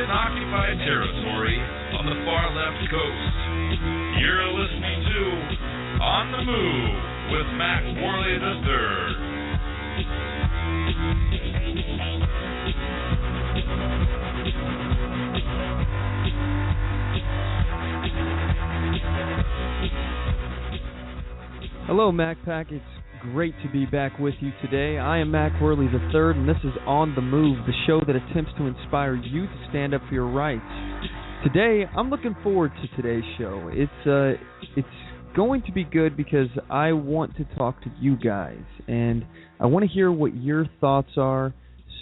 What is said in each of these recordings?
in occupied territory on the far left coast. You're listening to On the Move with Mack, Worley III. Hello, Mack Pack. It's great to be back with you today. I am Mack Worley III, and this is On the Move, the show that attempts to inspire you to stand up for your rights. Today, I'm looking forward to today's show. It's going to be good because I want to talk to you guys, and I want to hear what your thoughts are.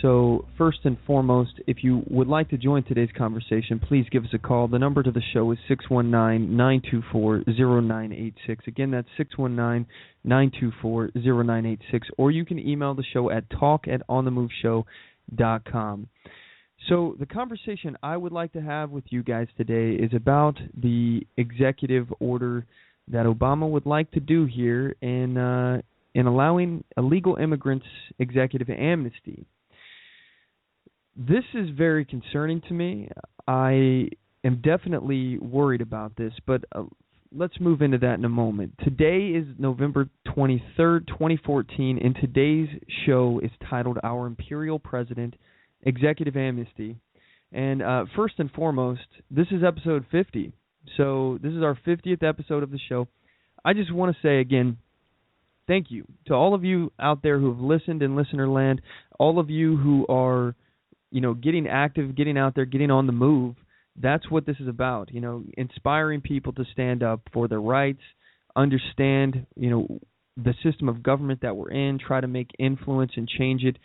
So first and foremost, if you would like to join today's conversation, please give us a call. The number to the show is 619-924-0986. Again, that's 619-924-0986. Or you can email the show at talk@onthemoveshow.com. So the conversation I would like to have with you guys today is about the executive order that Obama would like to do here in allowing illegal immigrants executive amnesty. This is very concerning to me. I am definitely worried about this, but let's move into that in a moment. Today is November 23rd, 2014, and today's show is titled Our Imperial President, Executive Amnesty. And first and foremost, this is episode 50. So this is our 50th episode of the show. I just want to say again, thank you to all of you out there who have listened in listener land, all of you who are getting active, getting out there, getting on the move. That's what this is about, inspiring people to stand up for their rights, understand, the system of government that we're in, try to make influence and change it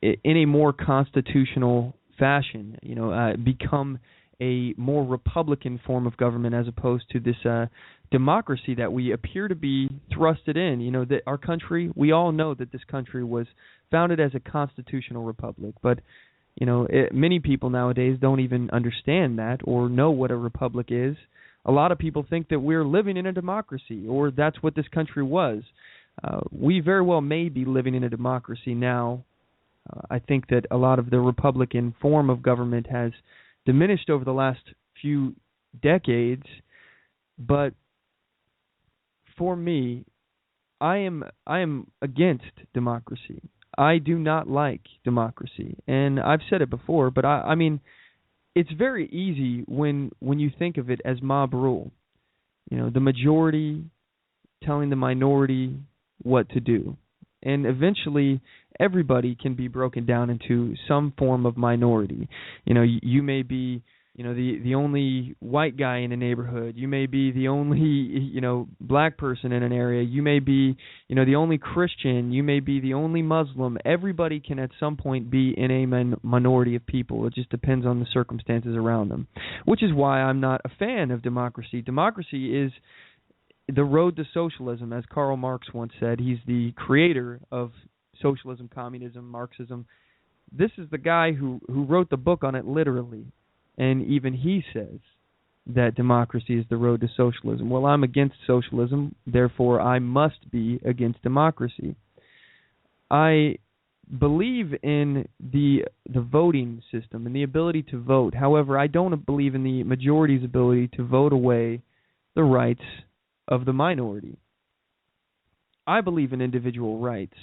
in a more constitutional fashion, become a more Republican form of government as opposed to this democracy that we appear to be thrusted in. That our country, we all know that this country was founded as a constitutional republic, but many people nowadays don't even understand that or know what a republic is. A lot of people think that we're living in a democracy, or that's what this country was. We very well may be living in a democracy now. I think that a lot of the Republican form of government has diminished over the last few decades, but for me, I am against democracy. I do not like democracy, and I've said it before, but I mean, it's very easy when you think of it as mob rule. The majority telling the minority what to do, and eventually everybody can be broken down into some form of minority. You may be the only white guy in a neighborhood. You may be the only, black person in an area. You may be, the only Christian. You may be the only Muslim. Everybody can at some point be in a minority of people. It just depends on the circumstances around them, which is why I'm not a fan of democracy. Democracy is the road to socialism, as Karl Marx once said. He's the creator of socialism, communism, Marxism. This is the guy who wrote the book on it literally. And even he says that democracy is the road to socialism. Well, I'm against socialism, therefore I must be against democracy. I believe in the voting system and the ability to vote. However, I don't believe in the majority's ability to vote away the rights of the minority. I believe in individual rights.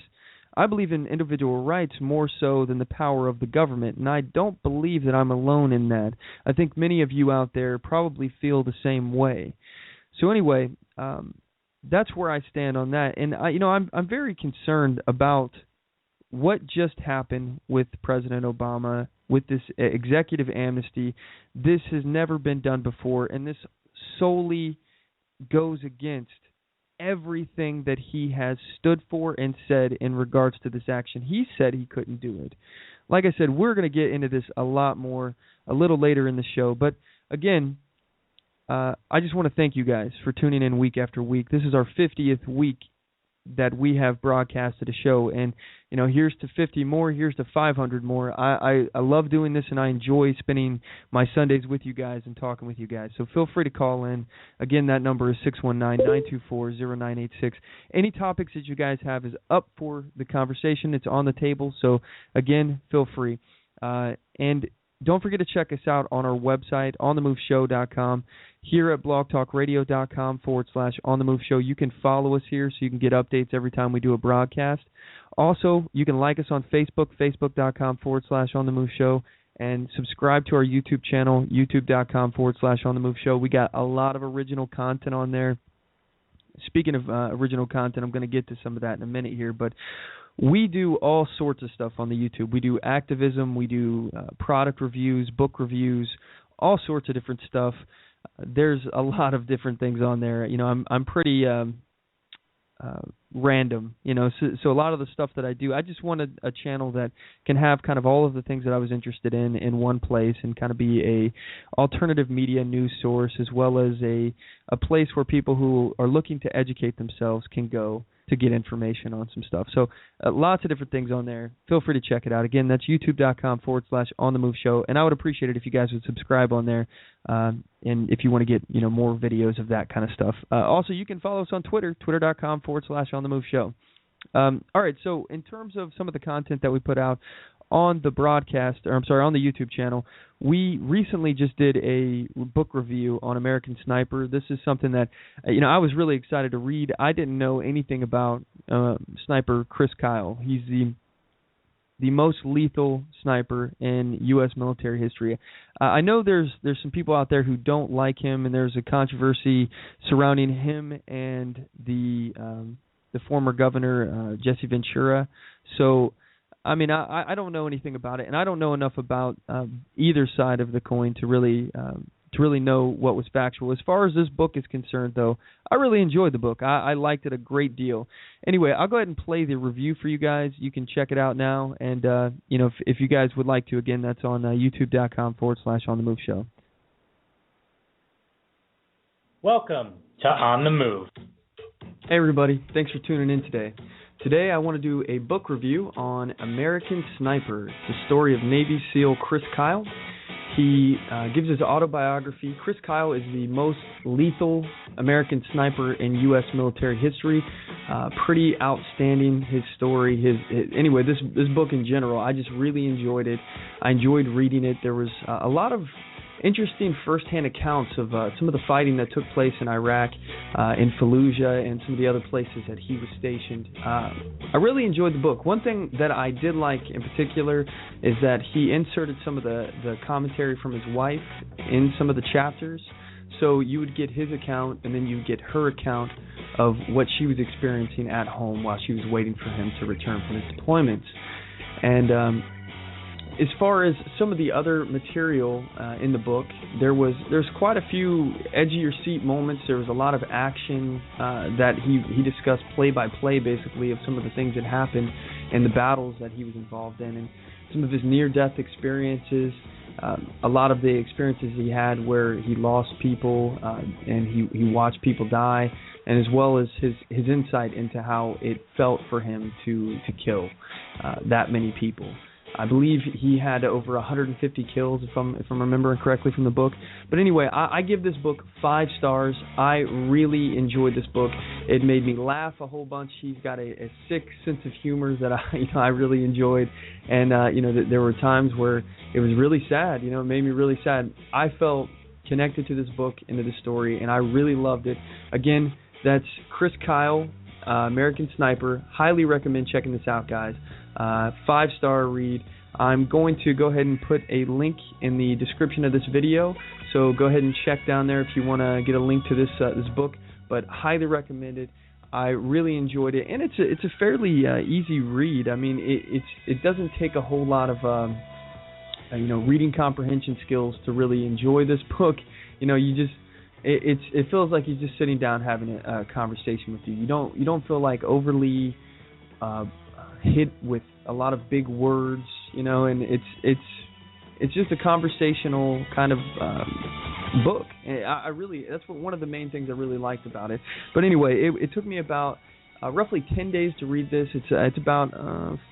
I believe in individual rights more so than the power of the government, and I don't believe that I'm alone in that. I think many of you out there probably feel the same way. So anyway, that's where I stand on that, and I'm very concerned about what just happened with President Obama with this executive amnesty. This has never been done before, and this solely goes against everything that he has stood for and said in regards to this action. He said he couldn't do it. Like I said, we're going to get into this a lot more a little later in the show. But again, I just want to thank you guys for tuning in week after week. This is our 50th week that we have broadcasted a show, and here's to 50 more, here's to 500 more. I love doing this, and I enjoy spending my Sundays with you guys and talking with you guys. So feel free to call in. Again, that number is 619-924-0986. Any topics that you guys have is up for the conversation. It's on the table. So again, feel free. And don't forget to check us out on our website, OnTheMoveShow.com. Here at blogtalkradio.com/OnTheMoveShow, you can follow us here so you can get updates every time we do a broadcast. Also, you can like us on Facebook, Facebook.com/OnTheMoveShow, and subscribe to our YouTube channel, YouTube.com/OnTheMoveShow. We got a lot of original content on there. Speaking of original content, I'm going to get to some of that in a minute here, but we do all sorts of stuff on the YouTube. We do activism, we do product reviews, book reviews, all sorts of different stuff. There's a lot of different things on there. You know, I'm pretty random, you know, so a lot of the stuff that I do, I just wanted a channel that can have kind of all of the things that I was interested in one place, and kind of be a alternative media news source, as well as a place where people who are looking to educate themselves can go to get information on some stuff. So lots of different things on there. Feel free to check it out. Again, that's youtube.com/OnTheMoveShow, and I would appreciate it if you guys would subscribe on there, and if you want to get, you know, more videos of that kind of stuff. Also, you can follow us on Twitter, twitter.com/OnTheMoveShow. All right, so in terms of some of the content that we put out on the broadcast, or I'm sorry, on the YouTube channel, we recently just did a book review on American Sniper. This is something that, you know, I was really excited to read. I didn't know anything about sniper Chris Kyle. He's the most lethal sniper in U.S. military history. I know there's some people out there who don't like him, and there's a controversy surrounding him and the former governor, Jesse Ventura. So, I mean, I don't know anything about it, and I don't know enough about either side of the coin to really know what was factual. As far as this book is concerned, though, I really enjoyed the book. I liked it a great deal. Anyway, I'll go ahead and play the review for you guys. You can check it out now, and you know, if you guys would like to, again, that's on youtube.com/OnTheMoveShow. Welcome to On the Move. Hey, everybody. Thanks for tuning in today. Today I want to do a book review on American Sniper, the story of Navy SEAL Chris Kyle. He gives his autobiography. Chris Kyle is the most lethal American sniper in U.S. military history. Pretty outstanding, his story. Anyway, this book in general, I just really enjoyed it. I enjoyed reading it. There was a lot of interesting first-hand accounts of some of the fighting that took place in Iraq, in Fallujah, and some of the other places that he was stationed. I really enjoyed the book. One thing that I did like in particular is that he inserted some of the commentary from his wife in some of the chapters. So you would get his account, and then you would get her account of what she was experiencing at home while she was waiting for him to return from his deployments. And as far as some of the other material in the book, there's quite a few edge-of-your-seat moments. There was a lot of action that he discussed play-by-play, basically, of some of the things that happened in the battles that he was involved in, and some of his near-death experiences, a lot of the experiences he had where he lost people and he watched people die, and as well as his insight into how it felt for him to kill that many people. I believe he had over 150 kills, if I'm remembering correctly from the book. But anyway, I give this book 5 stars. I really enjoyed this book. It made me laugh a whole bunch. He's got a sick sense of humor that I really enjoyed. And there were times where it was really sad. It made me really sad. I felt connected to this book and to the story, and I really loved it. Again, that's Chris Kyle, American Sniper. Highly recommend checking this out, guys. 5-star read. I'm going to go ahead and put a link in the description of this video, so go ahead and check down there if you want to get a link to this book. But highly recommended. I really enjoyed it, and it's a fairly easy read. I mean, it doesn't take a whole lot of reading comprehension skills to really enjoy this book. It feels like you're just sitting down having a conversation with you. You don't feel like overly hit with a lot of big words, and it's just a conversational kind of book. And that's one of the main things I really liked about it. But anyway, it took me about roughly 10 days to read this. It's about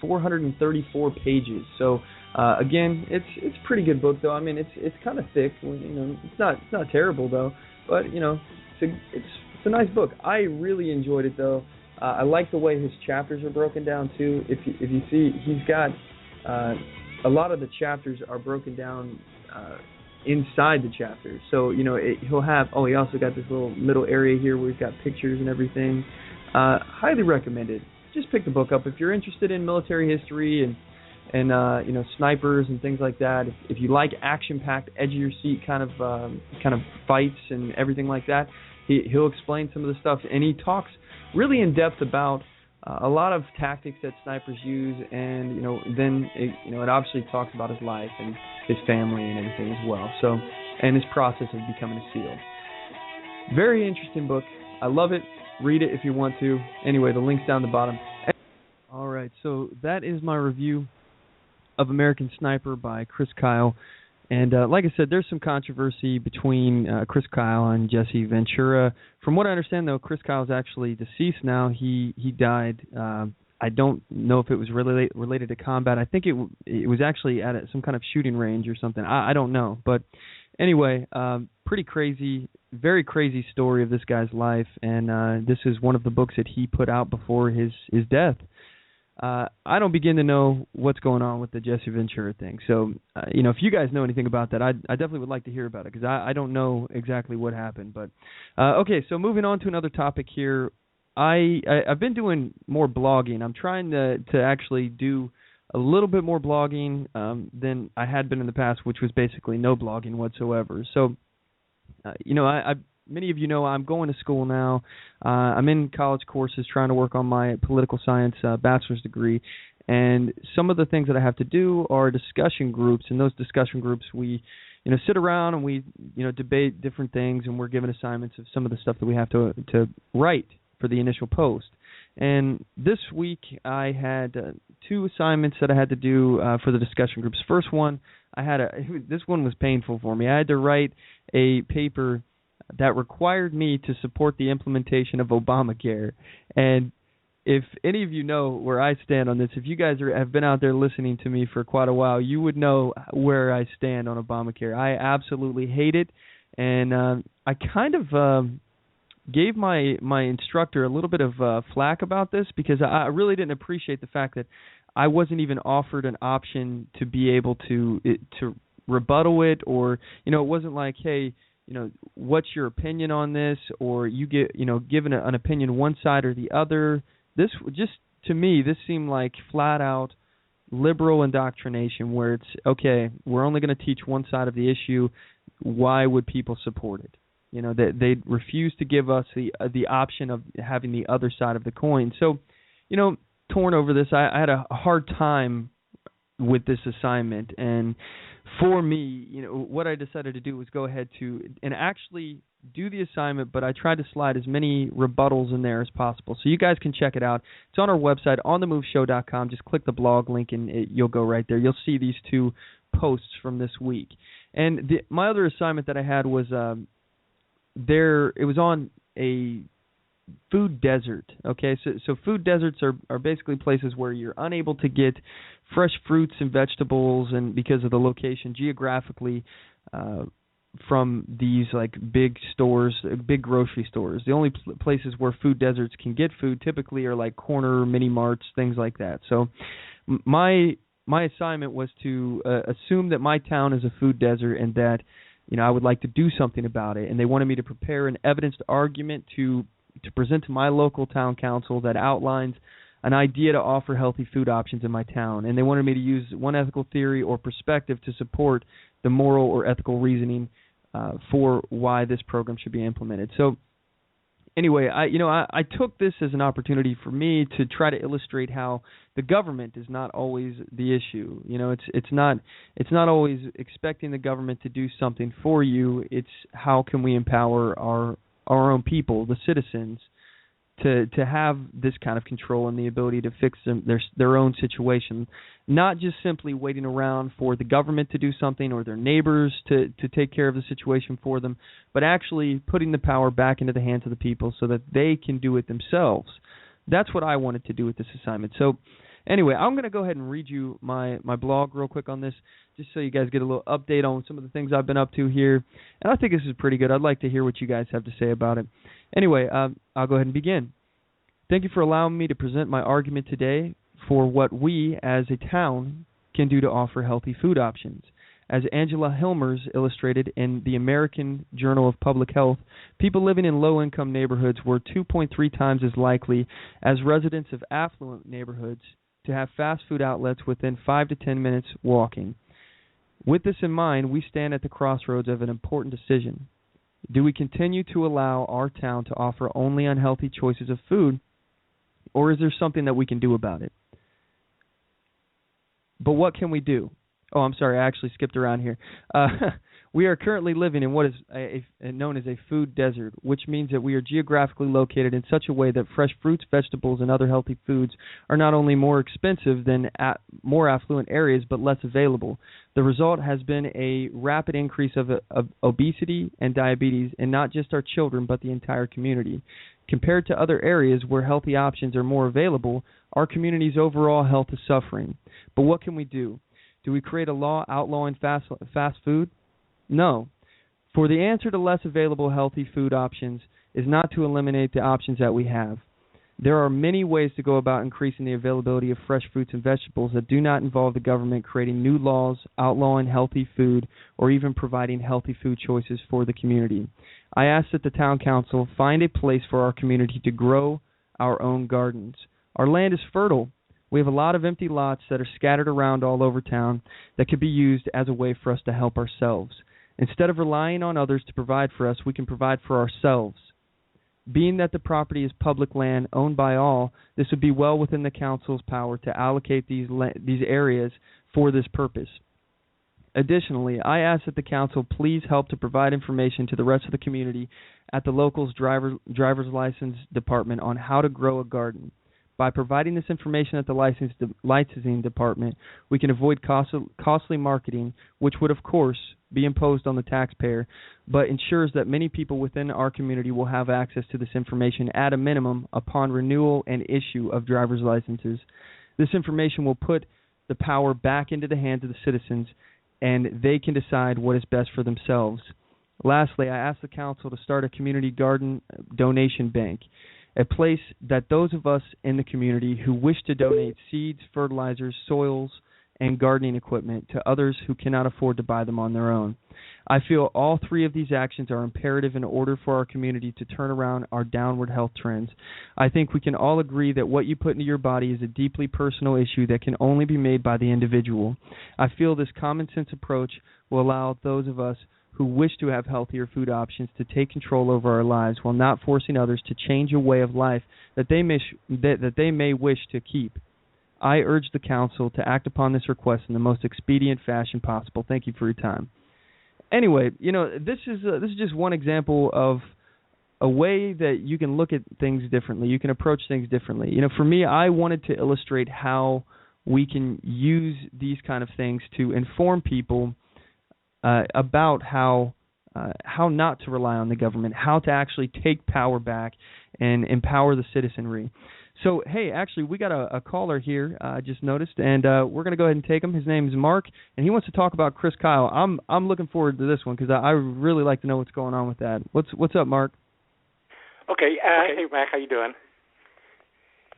434 pages. So again, it's a pretty good book, though. I mean, it's kind of thick. It's not terrible though. But it's a nice book. I really enjoyed it though. I like the way his chapters are broken down too. If you see, he's got a lot of the chapters are broken down inside the chapters. So, he'll have, he also got this little middle area here where he's got pictures and everything. Highly recommended. Just pick the book up if you're interested in military history and snipers and things like that. If you like action-packed, edge-of-your-seat kind of fights and everything like that, he'll explain some of the stuff, and he talks really in depth about a lot of tactics that snipers use, and then it obviously talks about his life and his family and everything as well. So, and his process of becoming a SEAL. Very interesting book. I love it. Read it if you want to. Anyway, the link's down the bottom. All right, so that is my review of American Sniper by Chris Kyle. And like I said, there's some controversy between Chris Kyle and Jesse Ventura. From what I understand, though, Chris Kyle is actually deceased now. He died. I don't know if it was related to combat. I think it was actually at some kind of shooting range or something. I don't know. But anyway, pretty crazy, very crazy story of this guy's life. And this is one of the books that he put out before his death. I don't begin to know what's going on with the Jesse Ventura thing. So, if you guys know anything about that, I definitely would like to hear about it because I don't know exactly what happened. But okay, so moving on to another topic here. I've been doing more blogging. I'm trying to actually do a little bit more blogging than I had been in the past, which was basically no blogging whatsoever. So, many of you know I'm going to school now. I'm in college courses trying to work on my political science bachelor's degree. And some of the things that I have to do are discussion groups. In those discussion groups, we sit around and we debate different things, and we're given assignments of some of the stuff that we have to write for the initial post. And this week I had 2 assignments that I had to do for the discussion groups. First one, this one was painful for me. I had to write a paper that required me to support the implementation of Obamacare. And if any of you know where I stand on this, if you guys have been out there listening to me for quite a while, you would know where I stand on Obamacare. I absolutely hate it, and I kind of gave my instructor a little bit of flack about this because I really didn't appreciate the fact that I wasn't even offered an option to be able to rebuttal it, or it wasn't like, hey, what's your opinion on this, or you get given an opinion one side or the other. This just, to me, this seemed like flat out liberal indoctrination where it's, okay, we're only going to teach one side of the issue. Why would people support it? They refuse to give us the option of having the other side of the coin. So, torn over this, I had a hard time with this assignment, and for me, what I decided to do was go ahead and actually do the assignment, but I tried to slide as many rebuttals in there as possible. So you guys can check it out. It's on our website, OnTheMoveShow.com. Just click the blog link and you'll go right there. You'll see these 2 posts from this week. And my other assignment that I had was it was on a food desert. Okay, so food deserts are basically places where you're unable to get fresh fruits and vegetables, and because of the location geographically from these like big stores, big grocery stores. The only places where food deserts can get food typically are like corner mini marts, things like that. So my assignment was to assume that my town is a food desert and that I would like to do something about it, and they wanted me to prepare an evidenced argument to present to my local town council that outlines an idea to offer healthy food options in my town. And they wanted me to use one ethical theory or perspective to support the moral or ethical reasoning for why this program should be implemented. So anyway, I took this as an opportunity for me to try to illustrate how the government is not always the issue. It's not always expecting the government to do something for you. It's how can we empower our own people, the citizens, to have this kind of control and the ability to fix their own situation, not just simply waiting around for the government to do something or their neighbors to take care of the situation for them, but actually putting the power back into the hands of the people so that they can do it themselves. That's what I wanted to do with this assignment. So anyway, I'm going to go ahead and read you my blog real quick on this, just so you guys get a little update on some of the things I've been up to here. And I think this is pretty good. I'd like to hear what you guys have to say about it. Anyway, I'll go ahead and begin. Thank you for allowing me to present my argument today for what we, as a town, can do to offer healthy food options. As Angela Hilmers illustrated in the American Journal of Public Health, people living in low-income neighborhoods were 2.3 times as likely as residents of affluent neighborhoods to have fast food outlets within 5 to 10 minutes walking. With this in mind, we stand at the crossroads of an important decision. Do we continue to allow our town to offer only unhealthy choices of food, or is there something that we can do about it? But what can we do? Oh, I'm sorry, I actually skipped around here. We are currently living in what is known as a food desert, which means that we are geographically located in such a way that fresh fruits, vegetables, and other healthy foods are not only more expensive than more affluent areas, but less available. The result has been a rapid increase of obesity and diabetes, and not just our children, but the entire community. Compared to other areas where healthy options are more available, our community's overall health is suffering. But what can we do? Do we create a law outlawing fast food? No. For the answer to less available healthy food options is not to eliminate the options that we have. There are many ways to go about increasing the availability of fresh fruits and vegetables that do not involve the government creating new laws, outlawing healthy food, or even providing healthy food choices for the community. I ask that the town council find a place for our community to grow our own gardens. Our land is fertile. We have a lot of empty lots that are scattered around all over town that could be used as a way for us to help ourselves. Instead of relying on others to provide for us, we can provide for ourselves. Being that the property is public land owned by all, this would be well within the council's power to allocate these areas for this purpose. Additionally, I ask that the council please help to provide information to the rest of the community at the local's driver's license department on how to grow a garden. By providing this information at the licensing department, we can avoid costly marketing, which would, of course, be imposed on the taxpayer, but ensures that many people within our community will have access to this information at a minimum upon renewal and issue of driver's licenses. This information will put the power back into the hands of the citizens, and they can decide what is best for themselves. Lastly, I ask the council to start a community garden donation bank, a place that those of us in the community who wish to donate seeds, fertilizers, soils, and gardening equipment to others who cannot afford to buy them on their own. I feel all three of these actions are imperative in order for our community to turn around our downward health trends. I think we can all agree that what you put into your body is a deeply personal issue that can only be made by the individual. I feel this common sense approach will allow those of us who wish to have healthier food options to take control over our lives while not forcing others to change a way of life that they may wish to keep. I urge the council to act upon this request in the most expedient fashion possible. Thank you for your time. Anyway, this is just one example of a way that you can look at things differently. You can approach things differently. For me, I wanted to illustrate how we can use these kind of things to inform people about how not to rely on the government, how to actually take power back and empower the citizenry. So, hey, actually, we got a caller here, I just noticed, and we're going to go ahead and take him. His name is Mark, and he wants to talk about Chris Kyle. I'm looking forward to this one because I really like to know what's going on with that. What's up, Mark? Okay. Hey, Mack, how you doing?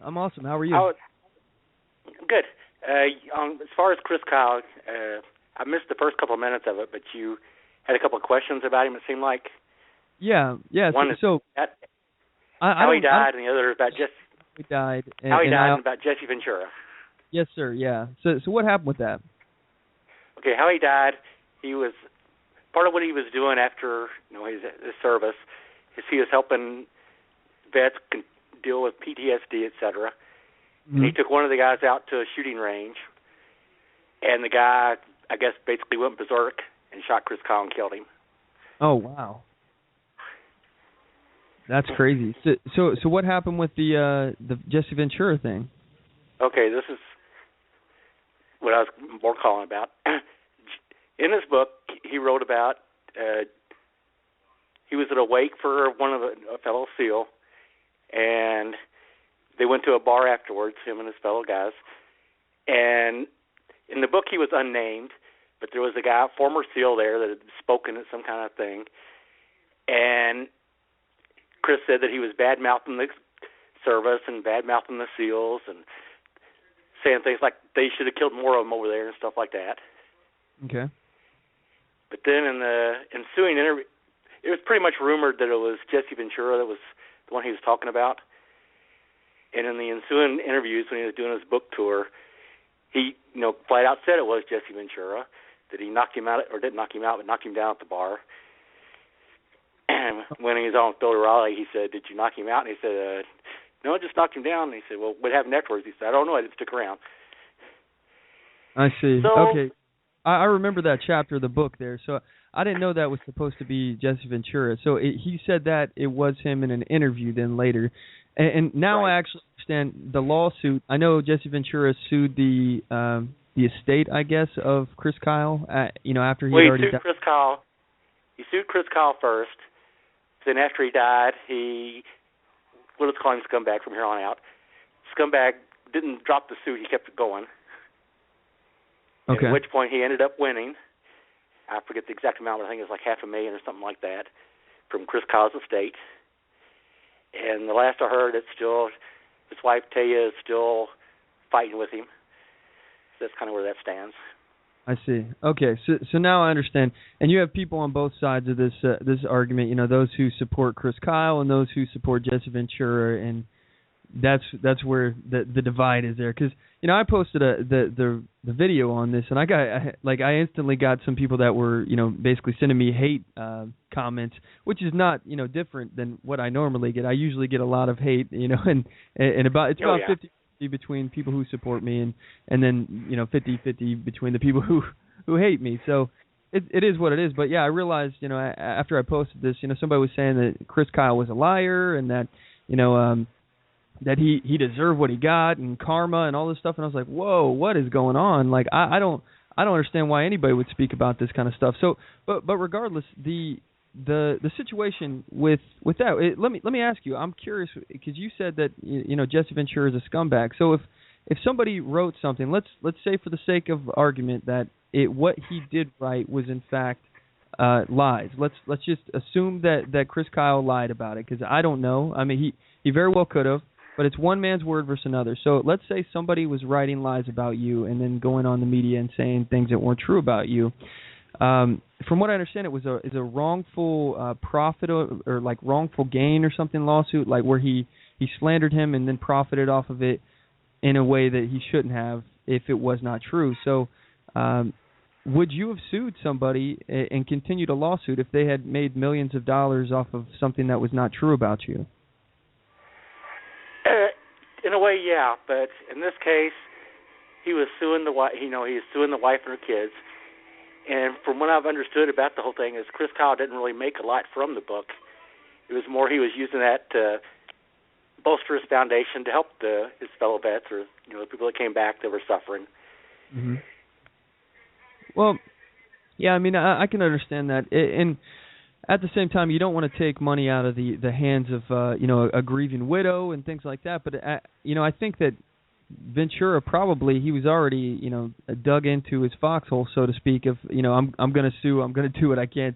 I'm awesome. How are you? Good. As far as Chris Kyle, I missed the first couple of minutes of it, but you had a couple of questions about him, it seemed like. Yeah. One is how he died, and the other is about Jesse. He died. How he died and about Jesse Ventura. Yes, sir, yeah. So what happened with that? Okay, how he died, he was, part of what he was doing after his service is he was helping vets deal with PTSD, et cetera. Mm-hmm. And he took one of the guys out to a shooting range, and the guy, I guess, basically went berserk and shot Chris Kyle and killed him. Oh, wow. That's crazy. So what happened with the Jesse Ventura thing? Okay, this is what I was more calling about. In his book, he wrote about he was at a wake for a fellow SEAL, and they went to a bar afterwards, him and his fellow guys. And in the book, he was unnamed, but there was a guy, a former SEAL there that had spoken at some kind of thing, and Chris said that he was bad-mouthing the service and bad-mouthing the SEALs and saying things like they should have killed more of them over there and stuff like that. Okay. But then in the ensuing interview, it was pretty much rumored that it was Jesse Ventura that was the one he was talking about. And in the ensuing interviews when he was doing his book tour, he, flat out said it was Jesse Ventura, that he knocked him out, or didn't knock him out, but knocked him down at the bar. And when he was on Phil Riley, he said, "Did you knock him out?" And he said, "No, I just knocked him down." And he said, "Well, what happened afterwards?" He said, "I don't know. I didn't stick around." I see. So, okay. I remember that chapter of the book there. So I didn't know that was supposed to be Jesse Ventura. So he said that it was him in an interview then later. And now right. I actually understand the lawsuit. I know Jesse Ventura sued the estate, I guess, of Chris Kyle, after he already died. Chris Kyle. He sued Chris Kyle first. Then after he died, let's call him Scumbag from here on out. Scumbag didn't drop the suit. He kept it going. Okay. At which point he ended up winning. I forget the exact amount, but I think it was like $500,000 or something like that from Chris Kyle's estate. And the last I heard, his wife Taya is still fighting with him. So that's kind of where that stands. I see. Okay, so now I understand. And you have people on both sides of this argument. Those who support Chris Kyle and those who support Jesse Ventura, and that's where the divide is there. Because I posted the video on this, and I instantly got some people that were basically sending me hate comments, which is not different than what I normally get. I usually get a lot of hate, and about 50 between people who support me and then 50-50 between the people who hate me. So it is what it is. But yeah, I realized after I posted this, somebody was saying that Chris Kyle was a liar and that that he deserved what he got and karma and all this stuff, and I was like, whoa, what is going on? Like I don't understand why anybody would speak about this kind of stuff. So but regardless, the situation with that, let me ask you. I'm curious because you said that Jesse Ventura is a scumbag. So if somebody wrote something, let's say for the sake of argument that what he did write was in fact lies. Let's just assume that Chris Kyle lied about it because I don't know. I mean he very well could have, but it's one man's word versus another. So let's say somebody was writing lies about you and then going on the media and saying things that weren't true about you. From what I understand, it was a wrongful profit or like wrongful gain or something lawsuit, like where he slandered him and then profited off of it in a way that he shouldn't have if it was not true. So would you have sued somebody and continued a lawsuit if they had made millions of dollars off of something that was not true about you? In a way, yeah, but in this case, he was suing the wife. He was suing the wife and her kids. And from what I've understood about the whole thing is Chris Kyle didn't really make a lot from the book. It was more he was using that to bolster his foundation to help his fellow vets or the people that came back that were suffering. Mm-hmm. Well, yeah, I mean, I can understand that. And at the same time, you don't want to take money out of the hands of a grieving widow and things like that. But I think that Ventura probably he was already dug into his foxhole, so to speak. Of I'm going to sue, I'm going to do what I can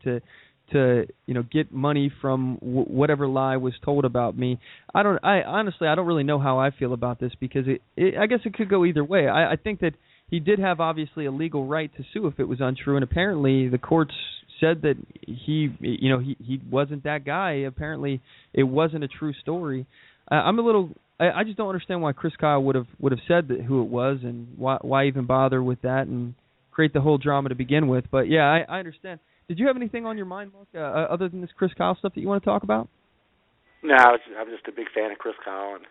to get money from whatever lie was told about me. I honestly don't really know how I feel about this because I guess it could go either way. I think that he did have obviously a legal right to sue if it was untrue, and apparently the courts said that he wasn't that guy. Apparently it wasn't a true story. I just don't understand why Chris Kyle would have said who it was and why even bother with that and create the whole drama to begin with. But yeah, I understand. Did you have anything on your mind, Mark, other than this Chris Kyle stuff that you want to talk about? No, I'm just a big fan of Chris Kyle, and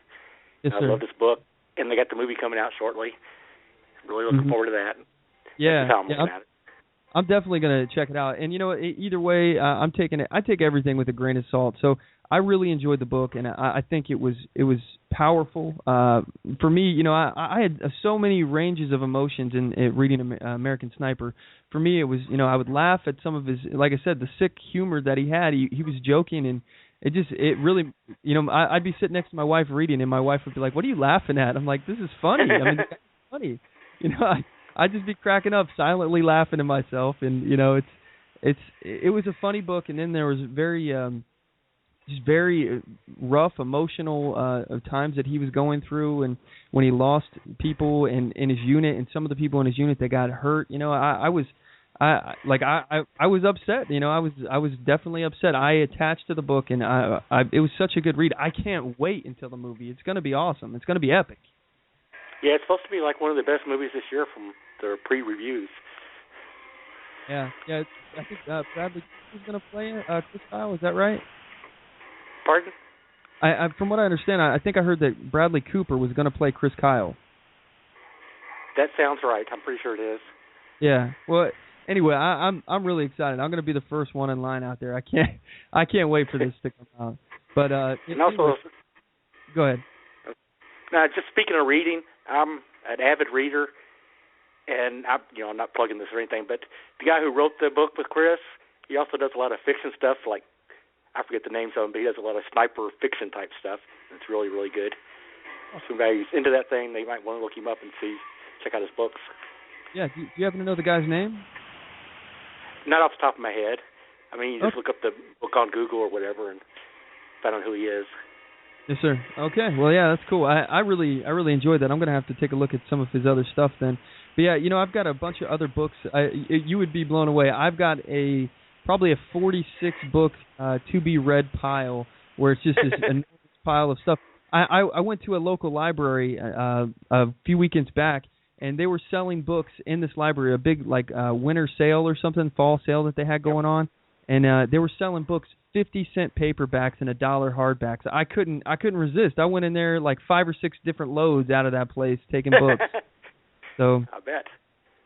yes, I love this book. And they got the movie coming out shortly. Really looking forward to that. Yeah, that's how I'm looking at it. I'm definitely going to check it out. And either way, I take everything with a grain of salt. So I really enjoyed the book, and I think it was powerful. For me, I had so many ranges of emotions in reading American Sniper. For me, it was I would laugh at some of his, like I said, the sick humor that he had. He was joking, and it really I'd be sitting next to my wife reading, and my wife would be like, "What are you laughing at?" I'm like, "This is funny. I mean, it's funny." I'd just be cracking up, silently laughing to myself, and it was a funny book. And then there was very just very rough, emotional times that he was going through, and when he lost people in his unit, and some of the people in his unit that got hurt. I was upset. I was definitely upset. I attached to the book, and it was such a good read. I can't wait until the movie. It's going to be awesome. It's going to be epic. Yeah, it's supposed to be like one of the best movies this year from their pre-reviews. Yeah. I think Bradley is going to play Chris Kyle. Is that right? Pardon? I from what I understand, I think I heard that Bradley Cooper was going to play Chris Kyle. That sounds right. I'm pretty sure it is. Yeah. Well, anyway, I'm really excited. I'm going to be the first one in line out there. I can't wait for this to come out. But and also, go ahead. Just speaking of reading, I'm an avid reader, and I'm not plugging this or anything, but the guy who wrote the book with Chris, he also does a lot of fiction stuff, like, I forget the names of them, but he does a lot of sniper fiction type stuff. It's really, really good. So if anybody's into that thing, they might want to look him up and check out his books. Yeah, do you happen to know the guy's name? Not off the top of my head. I mean, you just look up the book on Google or whatever and find out who he is. Yes, sir. Okay. Well, yeah, that's cool. I really enjoyed that. I'm going to have to take a look at some of his other stuff then. But yeah, I've got a bunch of other books. You would be blown away. I've got probably a 46 book to be read pile where it's just this enormous pile of stuff. I went to a local library a few weekends back, and they were selling books in this library, a big winter sale or something, fall sale that they had going on, and they were selling books 50-cent paperbacks and $1 hardbacks. I couldn't resist. I went in there like 5 or 6 different loads out of that place taking books. So I bet.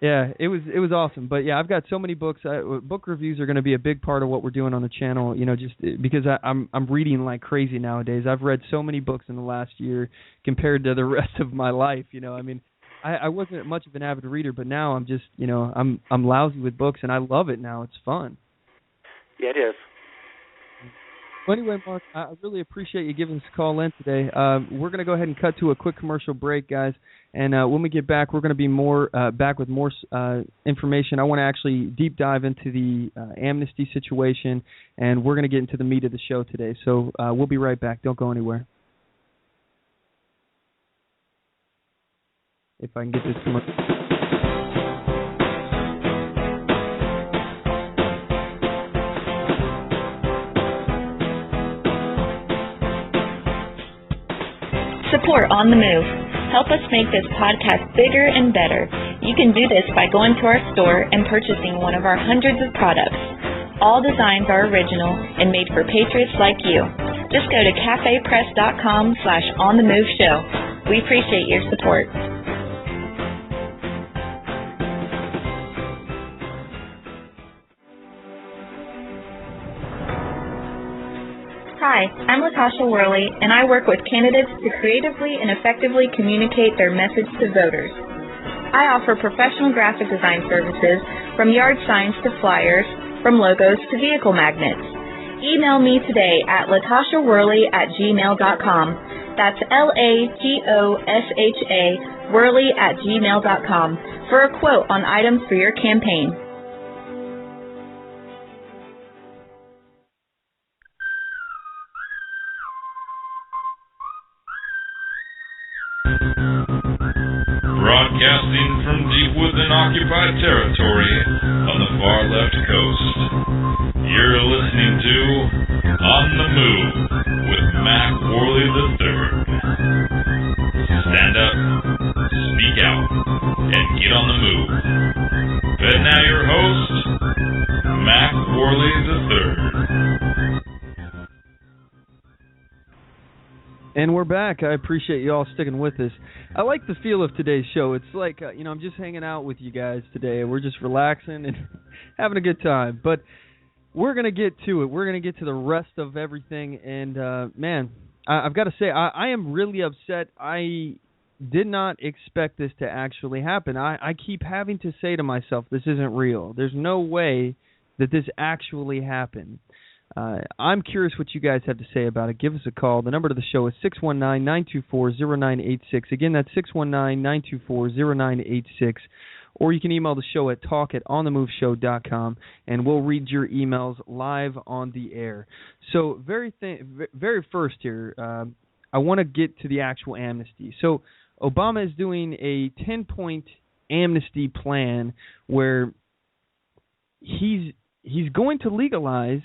Yeah, it was awesome. But yeah, I've got so many books. Book reviews are going to be a big part of what we're doing on the channel. Just because I'm reading like crazy nowadays. I've read so many books in the last year compared to the rest of my life. I mean, I wasn't much of an avid reader, but now I'm just I'm lousy with books, and I love it now. It's fun. Yeah, it is. Well, anyway, Mark, I really appreciate you giving us a call in today. We're going to go ahead and cut to a quick commercial break, guys. And when we get back, we're going to be back with more information. I want to actually deep dive into the Amnesty situation, and we're going to get into the meat of the show today. So we'll be right back. Don't go anywhere. If I can get this commercial. Support On The Move. Help us make this podcast bigger and better. You can do this by going to our store and purchasing one of our hundreds of products. All designs are original and made for patriots like you. Just go to cafepress.com/onthemoveshow. We appreciate your support. Hi, I'm Latasha Worley, and I work with candidates to creatively and effectively communicate their message to voters. I offer professional graphic design services from yard signs to flyers, from logos to vehicle magnets. Email me today at latashaworley@gmail.com. That's LATOSHA Worley@gmail.com for a quote on items for your campaign. Broadcasting from deep within occupied territory on the far left coast. You're listening to On the Move with Mack Worley III. Stand up, speak out, and get on the move. And now your host, Mack Worley III. And we're back. I appreciate you all sticking with us. I like the feel of today's show. It's like, I'm just hanging out with you guys today. We're just relaxing and having a good time. But we're going to get to it. We're going to get to the rest of everything. And, man, I've got to say, I am really upset. I did not expect this to actually happen. I keep having to say to myself, this isn't real. There's no way that this actually happened. I'm curious what you guys have to say about it. Give us a call. The number to the show is 619-924-0986. Again, that's 619-924-0986. or you can email the show at talk@onthemoveshow.com, and we'll read your emails live on the air. So very first here, I want to get to the actual amnesty. So Obama is doing a 10-point amnesty plan where he's going to legalize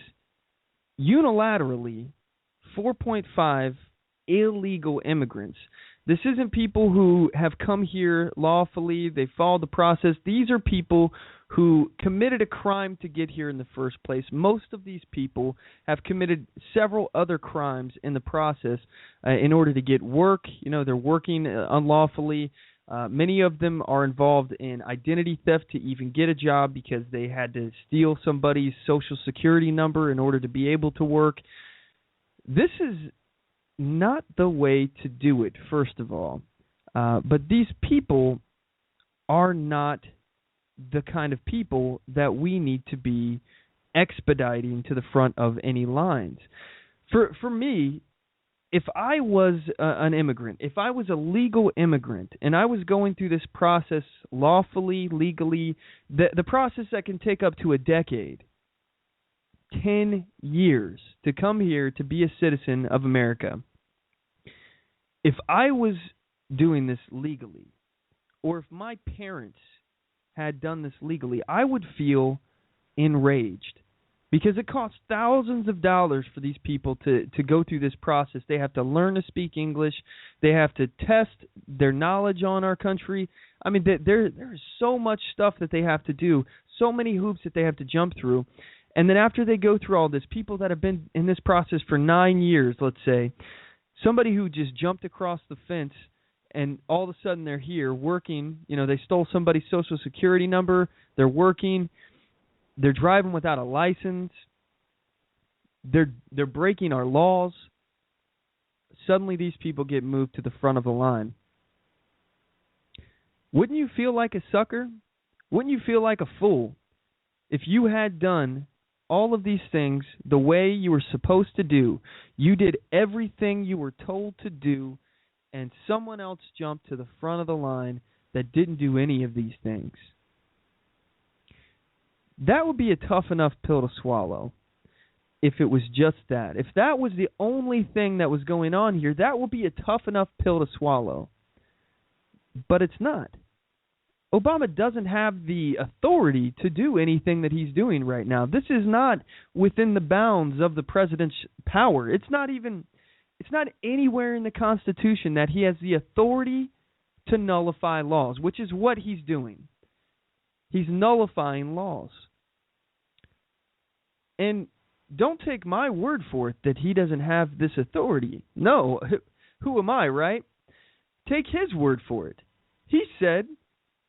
unilaterally 4.5 illegal immigrants. This isn't people who have come here lawfully, they followed the process. These are people who committed a crime to get here in the first place. Most of these people have committed several other crimes in the process in order to get work. You know, they're working unlawfully. Many of them are involved in identity theft to even get a job because they had to steal somebody's social security number in order to be able to work. This is not the way to do it, first of all. But these people are not the kind of people that we need to be expediting to the front of any lines. For me, if I was an immigrant, if I was a legal immigrant, and I was going through this process lawfully, legally, the process that can take up to a decade, 10 years to come here to be a citizen of America. If I was doing this legally, or if my parents had done this legally, I would feel enraged because it costs thousands of dollars for these people to go through this process. They have to learn to speak English. They have to test their knowledge on our country. I mean, there is so much stuff that they have to do, so many hoops that they have to jump through. And then after they go through all this, people that have been in this process for 9 years, let's say, somebody who just jumped across the fence and all of a sudden they're here working, you know, they stole somebody's social security number, they're working, they're driving without a license, they're breaking our laws. Suddenly these people get moved to the front of the line. Wouldn't you feel like a sucker? Wouldn't you feel like a fool if you had done all of these things the way you were supposed to do? You did everything you were told to do, and someone else jumped to the front of the line that didn't do any of these things. That would be a tough enough pill to swallow if it was just that. If that was the only thing that was going on here, that would be a tough enough pill to swallow. But it's not. Obama doesn't have the authority to do anything that he's doing right now. This is not within the bounds of the president's power. It's not anywhere in the Constitution that he has the authority to nullify laws, which is what he's doing. He's nullifying laws. And don't take my word for it that he doesn't have this authority. No, who am I, right? Take his word for it. He said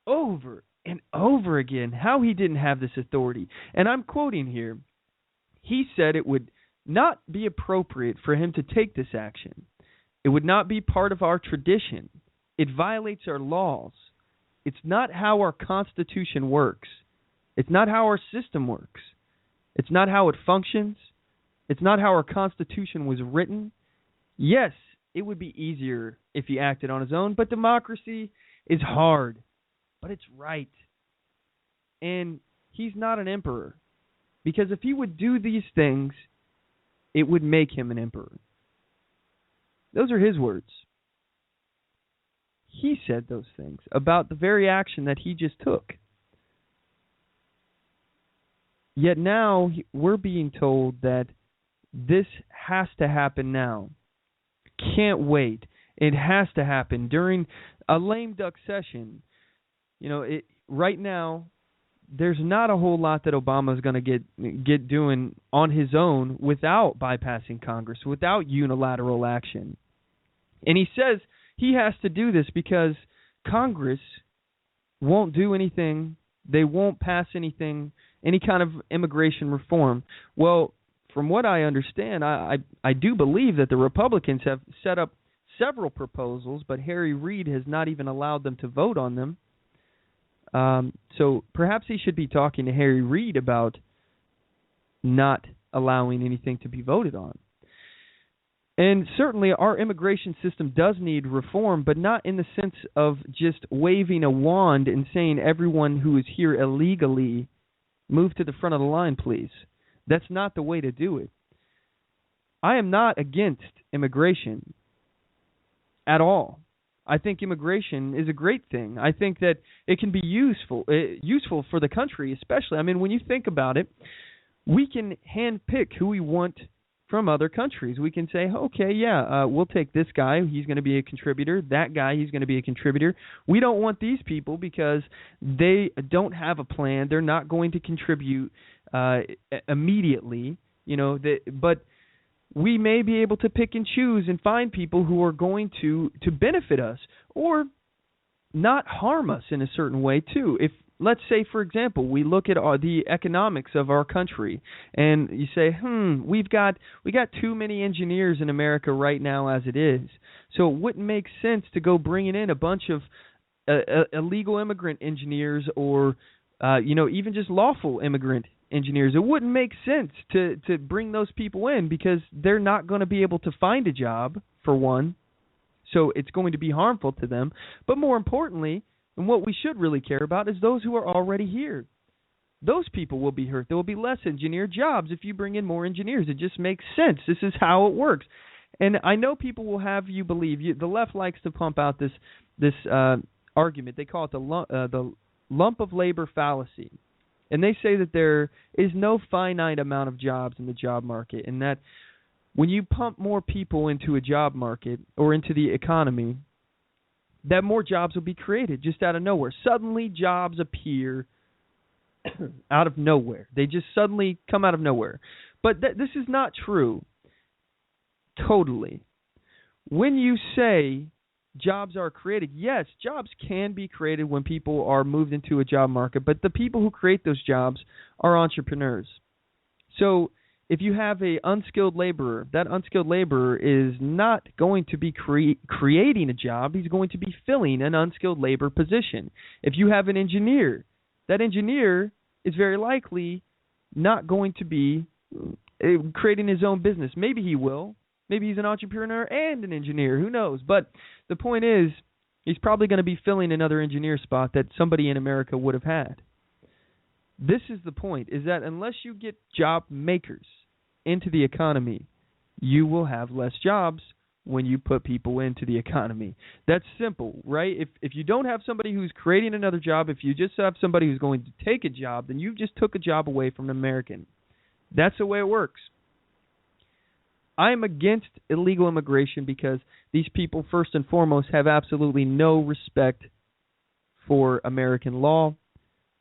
over and over again how he didn't have this authority. And I'm quoting here. He said it would not be appropriate for him to take this action. It would not be part of our tradition. It violates our laws. It's not how our Constitution works. It's not how our system works. It's not how it functions. It's not how our Constitution was written. Yes, it would be easier if he acted on his own, but democracy is hard. But it's right. And he's not an emperor. Because if he would do these things, it would make him an emperor. Those are his words. He said those things about the very action that he just took. Yet now we're being told that this has to happen now. Can't wait. It has to happen during a lame duck session. You know, right now, there's not a whole lot that Obama is going to get doing on his own without bypassing Congress, without unilateral action. And he says he has to do this because Congress won't do anything. They won't pass anything, any kind of immigration reform. Well, from what I understand, I do believe that the Republicans have set up several proposals, but Harry Reid has not even allowed them to vote on them. So perhaps he should be talking to Harry Reid about not allowing anything to be voted on. And certainly our immigration system does need reform, but not in the sense of just waving a wand and saying everyone who is here illegally, move to the front of the line, please. That's not the way to do it. I am not against immigration at all. I think immigration is a great thing. I think that it can be useful for the country, especially. I mean, when you think about it, we can handpick who we want from other countries. We can say, okay, we'll take this guy. He's going to be a contributor. That guy, he's going to be a contributor. We don't want these people because they don't have a plan. They're not going to contribute immediately, but we may be able to pick and choose and find people who are going to benefit us or not harm us in a certain way too. If, let's say, for example, we look at the economics of our country and you say, we got too many engineers in America right now as it is. So it wouldn't make sense to go bringing in a bunch of illegal immigrant engineers or, even just lawful immigrant engineers. It wouldn't make sense to bring those people in because they're not going to be able to find a job, for one. So it's going to be harmful to them. But more importantly, and what we should really care about is those who are already here. Those people will be hurt. There will be less engineer jobs if you bring in more engineers. It just makes sense. This is how it works. And I know people will have you believe, the left likes to pump out this argument. They call it the lump of labor fallacy. And they say that there is no finite amount of jobs in the job market, and that when you pump more people into a job market or into the economy, that more jobs will be created just out of nowhere. Suddenly jobs appear out of nowhere. They just suddenly come out of nowhere. But this is not true totally. When you say jobs are created, yes, jobs can be created when people are moved into a job market, but the people who create those jobs are entrepreneurs. So if you have an unskilled laborer, that unskilled laborer is not going to be creating a job. He's going to be filling an unskilled labor position. If you have an engineer, that engineer is very likely not going to be creating his own business. Maybe he will. Maybe he's an entrepreneur and an engineer. Who knows? But the point is, he's probably going to be filling another engineer spot that somebody in America would have had. This is the point, is that unless you get job makers into the economy, you will have less jobs when you put people into the economy. That's simple, right? If you don't have somebody who's creating another job, if you just have somebody who's going to take a job, then you just took a job away from an American. That's the way it works. I'm against illegal immigration because these people, first and foremost, have absolutely no respect for American law.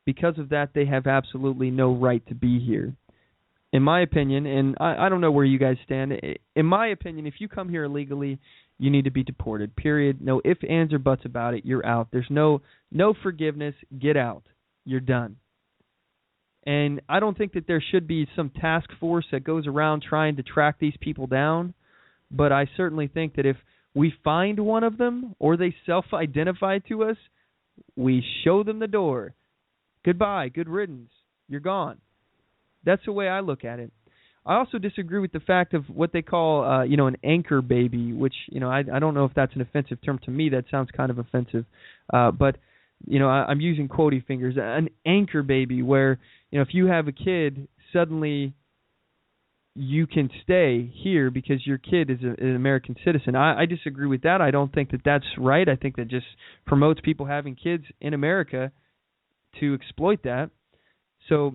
Because of that, they have absolutely no right to be here. In my opinion, and I don't know where you guys stand, in my opinion, if you come here illegally, you need to be deported, period. No ifs, ands, or buts about it. You're out. There's no forgiveness. Get out. You're done. And I don't think that there should be some task force that goes around trying to track these people down, but I certainly think that if we find one of them or they self-identify to us, we show them the door. Goodbye, good riddance, you're gone. That's the way I look at it. I also disagree with the fact of what they call, an anchor baby, which, I don't know if that's an offensive term. To me, that sounds kind of offensive. But, I'm using quotey fingers. An anchor baby where, if you have a kid, suddenly you can stay here because your kid is an American citizen. I disagree with that. I don't think that that's right. I think that just promotes people having kids in America to exploit that. So,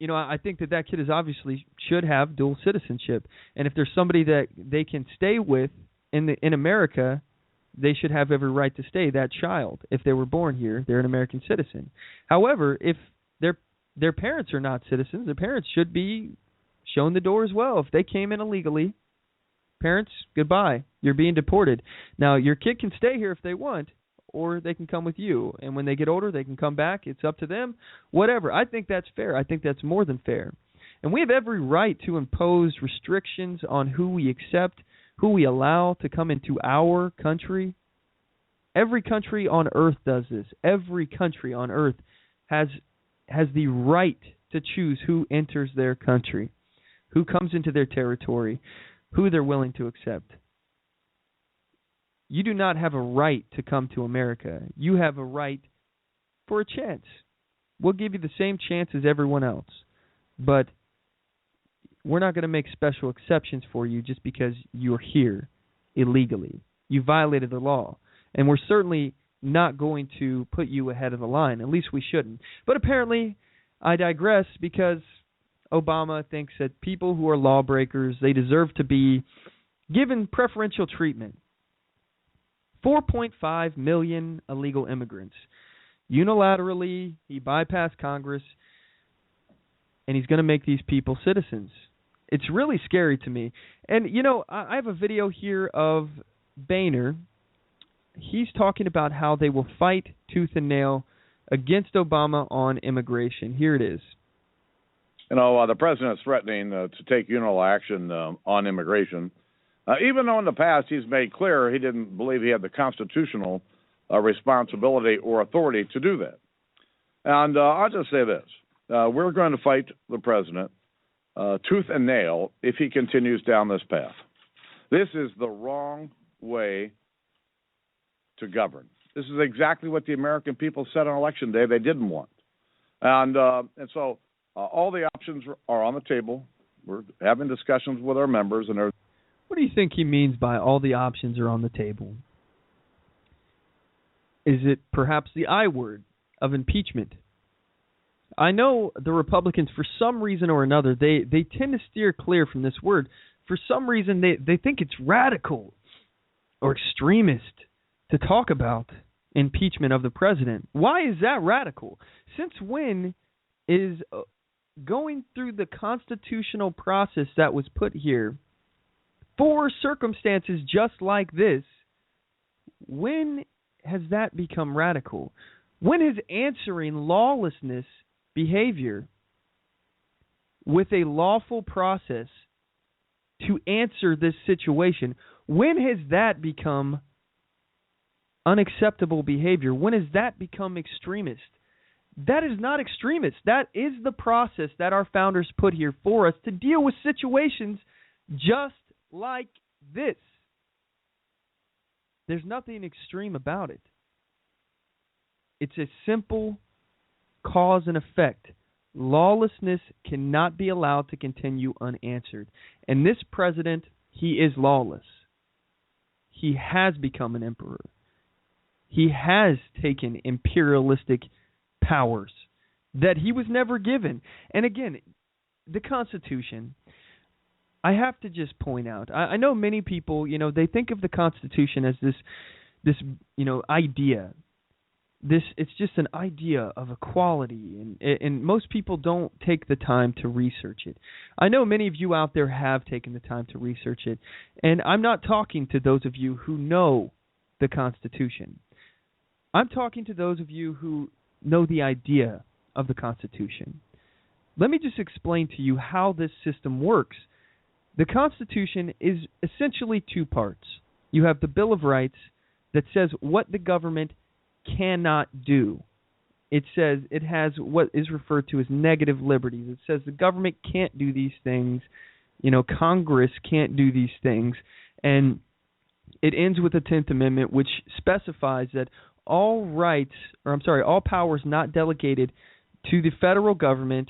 I think that kid is obviously should have dual citizenship. And if there's somebody that they can stay with in America, they should have every right to stay, that child. If they were born here, they're an American citizen. However, if their parents are not citizens, their parents should be shown the door as well. If they came in illegally, parents, goodbye. You're being deported. Now, your kid can stay here if they want, or they can come with you. And when they get older, they can come back. It's up to them. Whatever. I think that's fair. I think that's more than fair. And we have every right to impose restrictions on who we accept, who we allow to come into our country. Every country on earth does this. Every country on earth has the right to choose who enters their country, who comes into their territory, who they're willing to accept. You do not have a right to come to America. You have a right for a chance. We'll give you the same chance as everyone else. But we're not going to make special exceptions for you just because you're here illegally. You violated the law. And we're certainly not going to put you ahead of the line. At least we shouldn't. But apparently, I digress because Obama thinks that people who are lawbreakers, they deserve to be given preferential treatment. 4.5 million illegal immigrants. Unilaterally, he bypassed Congress, and he's going to make these people citizens. It's really scary to me. And, you know, I have a video here of Boehner. He's talking about how they will fight tooth and nail against Obama on immigration. Here it is. You know, the president's threatening to take unilateral action on immigration. Even though in the past he's made clear he didn't believe he had the constitutional responsibility or authority to do that. And I'll just say this. We're going to fight the president tooth and nail if he continues down this path. This is the wrong way to govern. This is exactly what the American people said on Election Day they didn't want. And so all the options are on the table. We're having discussions with our members. And what do you think he means by all the options are on the table? Is it perhaps the I word of impeachment? I know the Republicans, for some reason or another, they tend to steer clear from this word. For some reason, they think it's radical or extremist to talk about impeachment of the president. Why is that radical? Since when is going through the constitutional process that was put here for circumstances just like this, when has that become radical? When has answering lawlessness behavior with a lawful process to answer this situation, when has that become unacceptable behavior? When has that become extremist? That is not extremist. That is the process that our founders put here for us to deal with situations just like this. There's nothing extreme about it. It's a simple cause and effect. Lawlessness cannot be allowed to continue unanswered. And this president, he is lawless. He has become an emperor. He has taken imperialistic powers that he was never given. And again, the Constitution, I have to just point out, I know many people, you know, they think of the Constitution as this you know, idea. It's just an idea of equality, and most people don't take the time to research it. I know many of you out there have taken the time to research it, and I'm not talking to those of you who know the Constitution. I'm talking to those of you who know the idea of the Constitution. Let me just explain to you how this system works. The Constitution is essentially two parts. You have the Bill of Rights that says what the government cannot do. It says it has what is referred to as negative liberties. It says the government can't do these things. You know, Congress can't do these things. And it ends with the 10th Amendment, which specifies that all powers not delegated to the federal government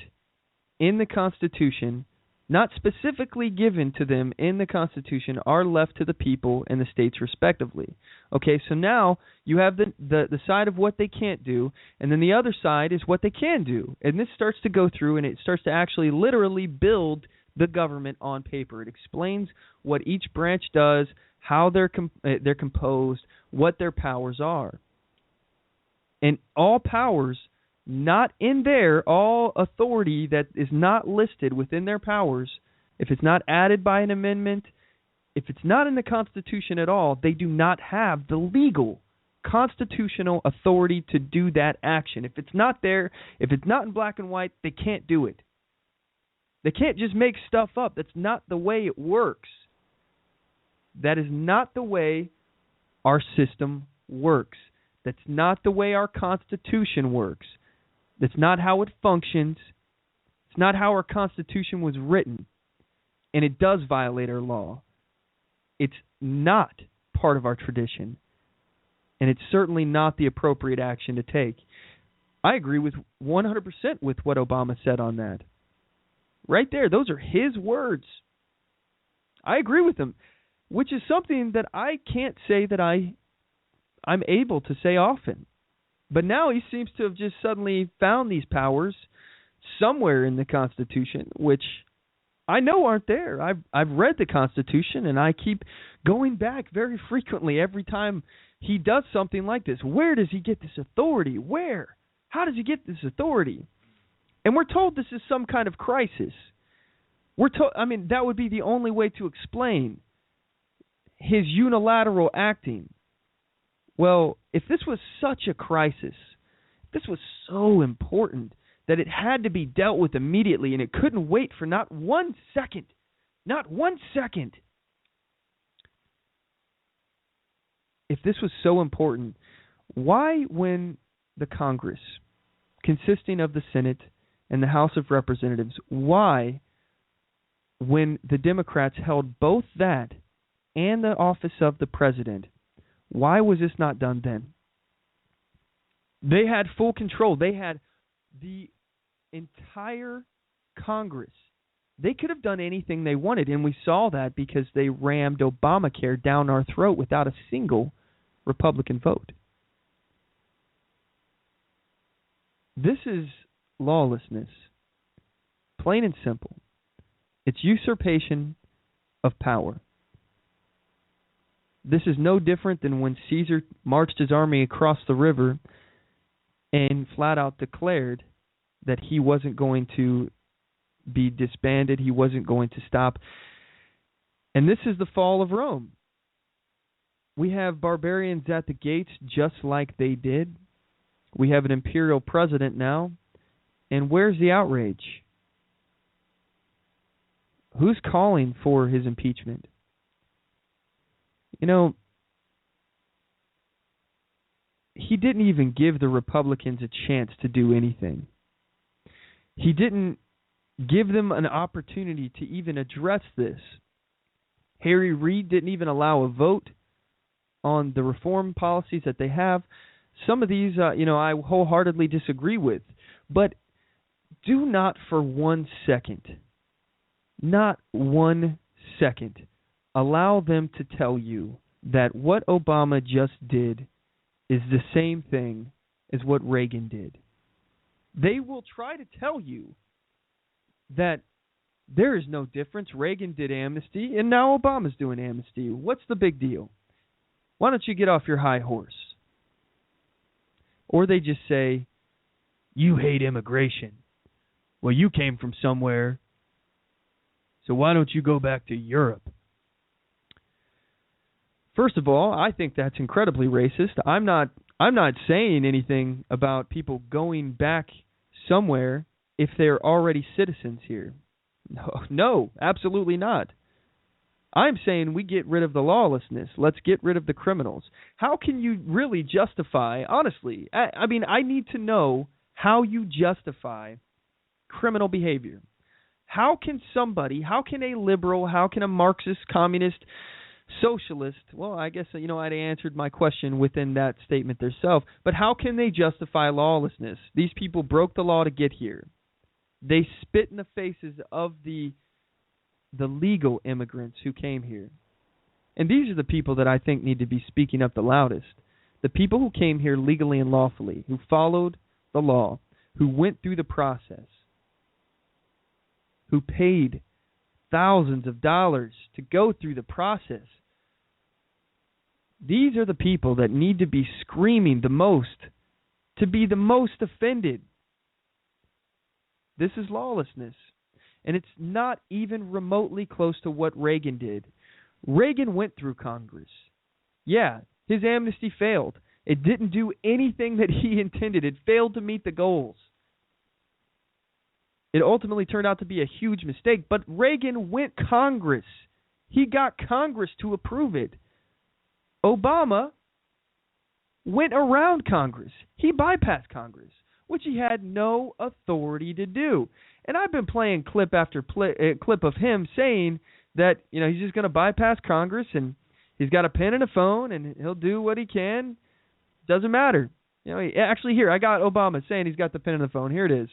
in the Constitution, not specifically given to them in the Constitution, are left to the people and the states respectively. Okay, so now you have the side of what they can't do, and then the other side is what they can do. And this starts to go through, and it starts to actually literally build the government on paper. It explains what each branch does, how they're composed, what their powers are. And all powers not in there, all authority that is not listed within their powers, if it's not added by an amendment, if it's not in the Constitution at all, they do not have the legal constitutional authority to do that action. If it's not there, if it's not in black and white, they can't do it. They can't just make stuff up. That's not the way it works. That is not the way our system works. That's not the way our Constitution works. That's not how it functions. It's not how our Constitution was written. And it does violate our law. It's not part of our tradition, and it's certainly not the appropriate action to take. I agree with 100% with what Obama said on that. Right there, those are his words. I agree with him, which is something that I can't say that I'm able to say often. But now he seems to have just suddenly found these powers somewhere in the Constitution, which I know aren't there. I've read the Constitution, and I keep going back very frequently every time he does something like this. Where does he get this authority? Where? How does he get this authority? And we're told this is some kind of crisis. That would be the only way to explain his unilateral acting. Well, if this was such a crisis, this was so important that it had to be dealt with immediately, and it couldn't wait for not 1 second. Not 1 second. If this was so important, why, when the Congress, consisting of the Senate and the House of Representatives, why, when the Democrats held both that and the office of the president, why was this not done then? They had full control. They had the entire Congress. They could have done anything they wanted, and we saw that because they rammed Obamacare down our throat without a single Republican vote. This is lawlessness, plain and simple. It's usurpation of power. This is no different than when Caesar marched his army across the river and flat out declared that he wasn't going to be disbanded, he wasn't going to stop. And this is the fall of Rome. We have barbarians at the gates just like they did. We have an imperial president now. And where's the outrage? Who's calling for his impeachment? You know, he didn't even give the Republicans a chance to do anything. He didn't give them an opportunity to even address this. Harry Reid didn't even allow a vote on the reform policies that they have. Some of these, I wholeheartedly disagree with. But do not for 1 second, not 1 second, allow them to tell you that what Obama just did is the same thing as what Reagan did. They will try to tell you that there is no difference. Reagan did amnesty, and now Obama's doing amnesty. What's the big deal? Why don't you get off your high horse? Or they just say, you hate immigration. Well, you came from somewhere, so why don't you go back to Europe? First of all, I think that's incredibly racist. I'm not saying anything about people going back somewhere if they're already citizens here. No, absolutely not. I'm saying we get rid of the lawlessness. Let's get rid of the criminals. How can you really justify, honestly, I need to know how you justify criminal behavior. How can a liberal, how can a Marxist, communist, socialist, well, I guess, I'd answered my question within that statement themselves, but how can they justify lawlessness? These people broke the law to get here. They spit in the faces of the legal immigrants who came here. And these are the people that I think need to be speaking up the loudest. The people who came here legally and lawfully, who followed the law, who went through the process, who paid thousands of dollars to go through the process. These are the people that need to be screaming the most, to be the most offended. This is lawlessness. And it's not even remotely close to what Reagan did. Reagan went through Congress. Yeah, his amnesty failed. It didn't do anything that he intended. It failed to meet the goals. It ultimately turned out to be a huge mistake, but Reagan went Congress. He got Congress to approve it. Obama went around Congress. He bypassed Congress, which he had no authority to do. And I've been playing clip after clip of him saying that, he's just going to bypass Congress and he's got a pen and a phone and he'll do what he can. Doesn't matter. Actually, here, I got Obama saying he's got the pen and the phone. Here it is.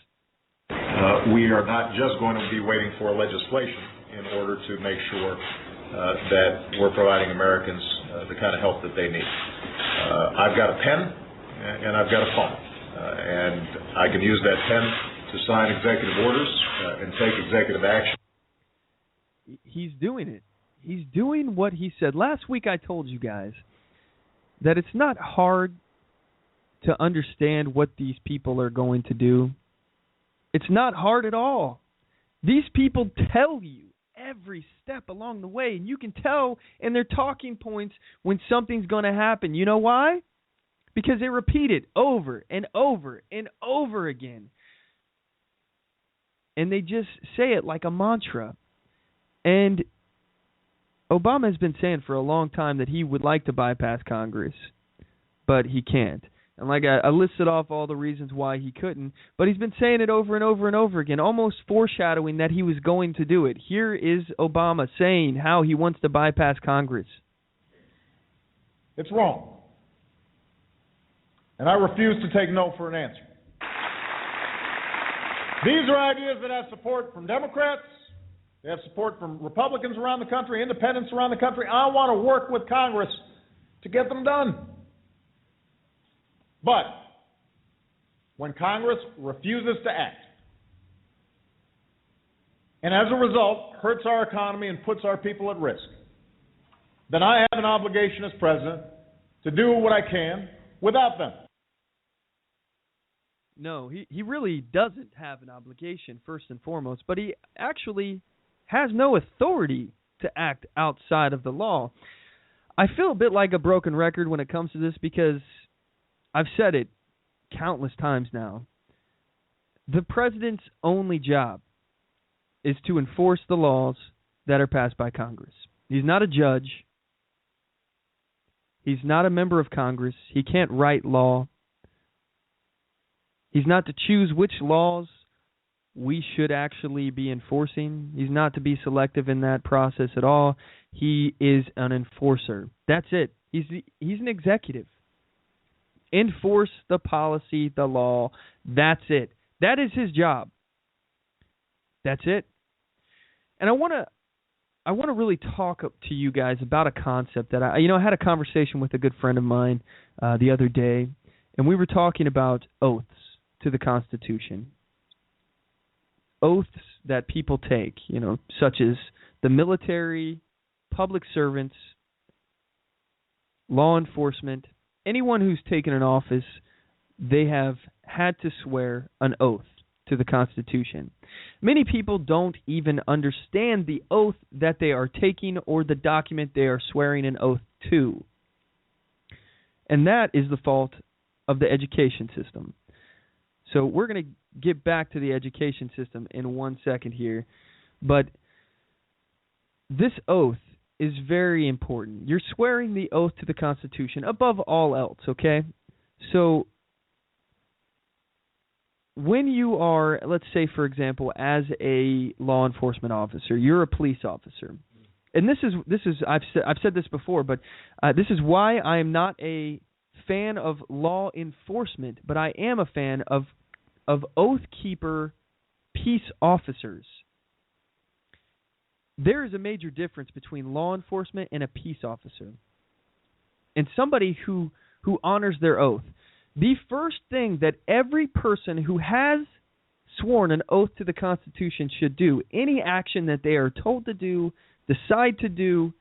We are not just going to be waiting for legislation in order to make sure that we're providing Americans the kind of help that they need. I've got a pen and I've got a phone, and I can use that pen to sign executive orders and take executive action. He's doing it. He's doing what he said. Last week I told you guys that it's not hard to understand what these people are going to do. It's not hard at all. These people tell you every step along the way, and you can tell in their talking points when something's going to happen. You know why? Because they repeat it over and over and over again. And they just say it like a mantra. And Obama has been saying for a long time that he would like to bypass Congress, but he can't. And like I listed off all the reasons why he couldn't, but he's been saying it over and over and over again, almost foreshadowing that he was going to do it. Here is Obama saying how he wants to bypass Congress. It's wrong. And I refuse to take no for an answer. These are ideas that have support from Democrats. They have support from Republicans around the country, independents around the country. I want to work with Congress to get them done. But when Congress refuses to act, and as a result hurts our economy and puts our people at risk, then I have an obligation as president to do what I can without them. No, he really doesn't have an obligation, first and foremost, but he actually has no authority to act outside of the law. I feel a bit like a broken record when it comes to this because I've said it countless times now. The president's only job is to enforce the laws that are passed by Congress. He's not a judge. He's not a member of Congress. He can't write law. He's not to choose which laws we should actually be enforcing. He's not to be selective in that process at all. He is an enforcer. That's it. He's an executive. Enforce the policy, the law. That's it. That is his job. That's it. And I want to really talk to you guys about a concept that I had a conversation with a good friend of mine the other day, and we were talking about oaths to the Constitution. Oaths that people take, such as the military, public servants, law enforcement, anyone who's taken an office, they have had to swear an oath to the Constitution. Many people don't even understand the oath that they are taking or the document they are swearing an oath to. And that is the fault of the education system. So we're going to get back to the education system in 1 second here. But this oath is very important. You're swearing the oath to the Constitution above all else, okay? So when you are, let's say, for example, as a law enforcement officer, you're a police officer. And this is I've said this before, but this is why I am not a fan of law enforcement, but I am a fan of oath keeper peace officers. There is a major difference between law enforcement and a peace officer. And somebody who honors their oath. The first thing that every person who has sworn an oath to the Constitution should do, any action that they are told to do, decide to do,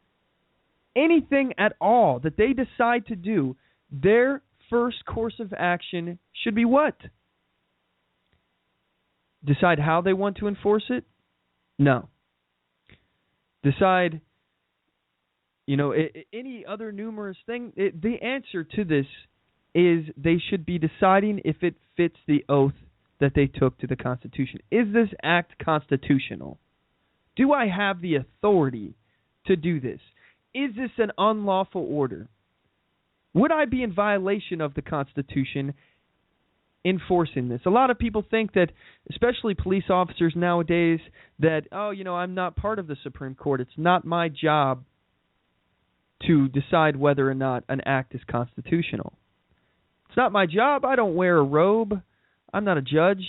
anything at all that they decide to do, their first course of action should be what? Decide how they want to enforce it? No. Decide, any other numerous thing. The answer to this is they should be deciding if it fits the oath that they took to the Constitution. Is this act constitutional? Do I have the authority to do this? Is this an unlawful order? Would I be in violation of the Constitution enforcing this. A lot of people think that, especially police officers nowadays, that, I'm not part of the Supreme Court. It's not my job to decide whether or not an act is constitutional. It's not my job. I don't wear a robe. I'm not a judge.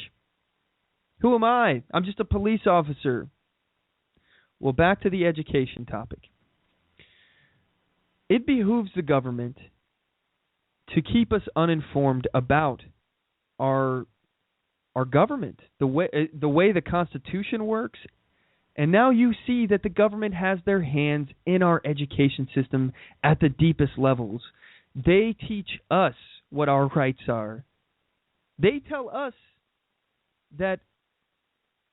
Who am I? I'm just a police officer. Well, back to the education topic. It behooves the government to keep us uninformed about our government, the way the Constitution works. And now you see that the government has their hands in our education system at the deepest levels. They teach us what our rights are. They tell us that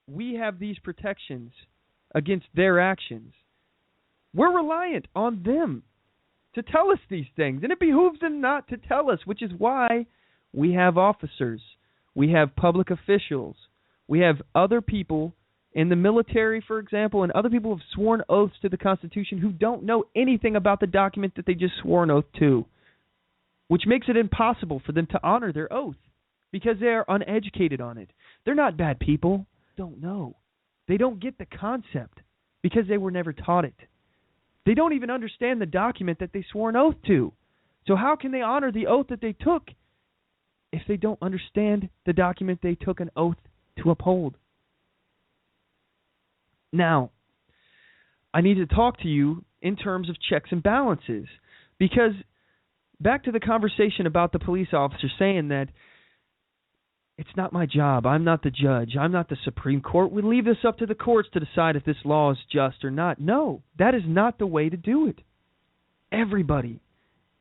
we have these protections against their actions. We're reliant on them to tell us these things, and it behooves them not to tell us, which is why we have officers, we have public officials, we have other people in the military, for example, and other people who have sworn oaths to the Constitution who don't know anything about the document that they just swore an oath to, which makes it impossible for them to honor their oath because they are uneducated on it. They're not bad people. Don't know. They don't get the concept because they were never taught it. They don't even understand the document that they swore an oath to. So how can they honor the oath that they took if they don't understand the document they took an oath to uphold? Now, I need to talk to you in terms of checks and balances, because back to the conversation about the police officer saying that it's not my job, I'm not the judge, I'm not the Supreme Court, we leave this up to the courts to decide if this law is just or not. No, that is not the way to do it. Everybody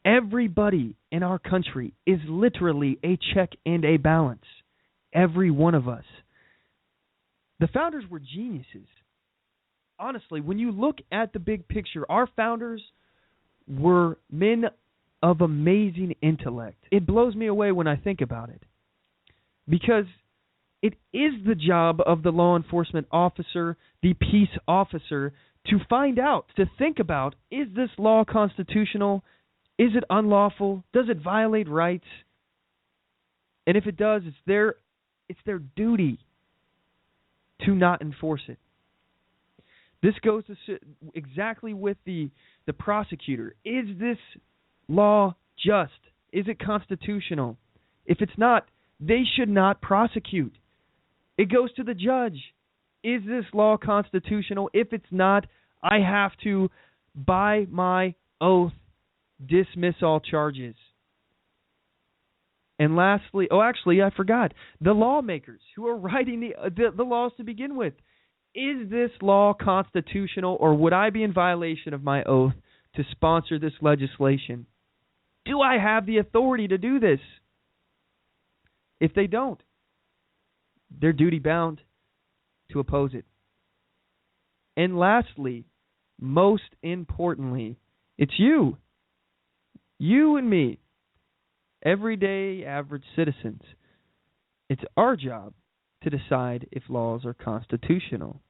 in our country is literally a check and a balance. Every one of us. The founders were geniuses. Honestly, when you look at the big picture, our founders were men of amazing intellect. It blows me away when I think about it, because it is the job of the law enforcement officer, the peace officer, to find out, to think about, is this law constitutional? Is it unlawful? Does it violate rights? And if it does, it's their duty to not enforce it. This goes to exactly with the prosecutor. Is this law just? Is it constitutional? If it's not, they should not prosecute. It goes to the judge. Is this law constitutional? If it's not, I have to, by my oath, dismiss all charges. And lastly, I forgot, the lawmakers who are writing the laws to begin with. Is this law constitutional, or would I be in violation of my oath to sponsor this legislation? Do I have the authority to do this? If they don't, they're duty-bound to oppose it. And lastly, most importantly, it's you and me, everyday average citizens. It's our job to decide if laws are constitutional.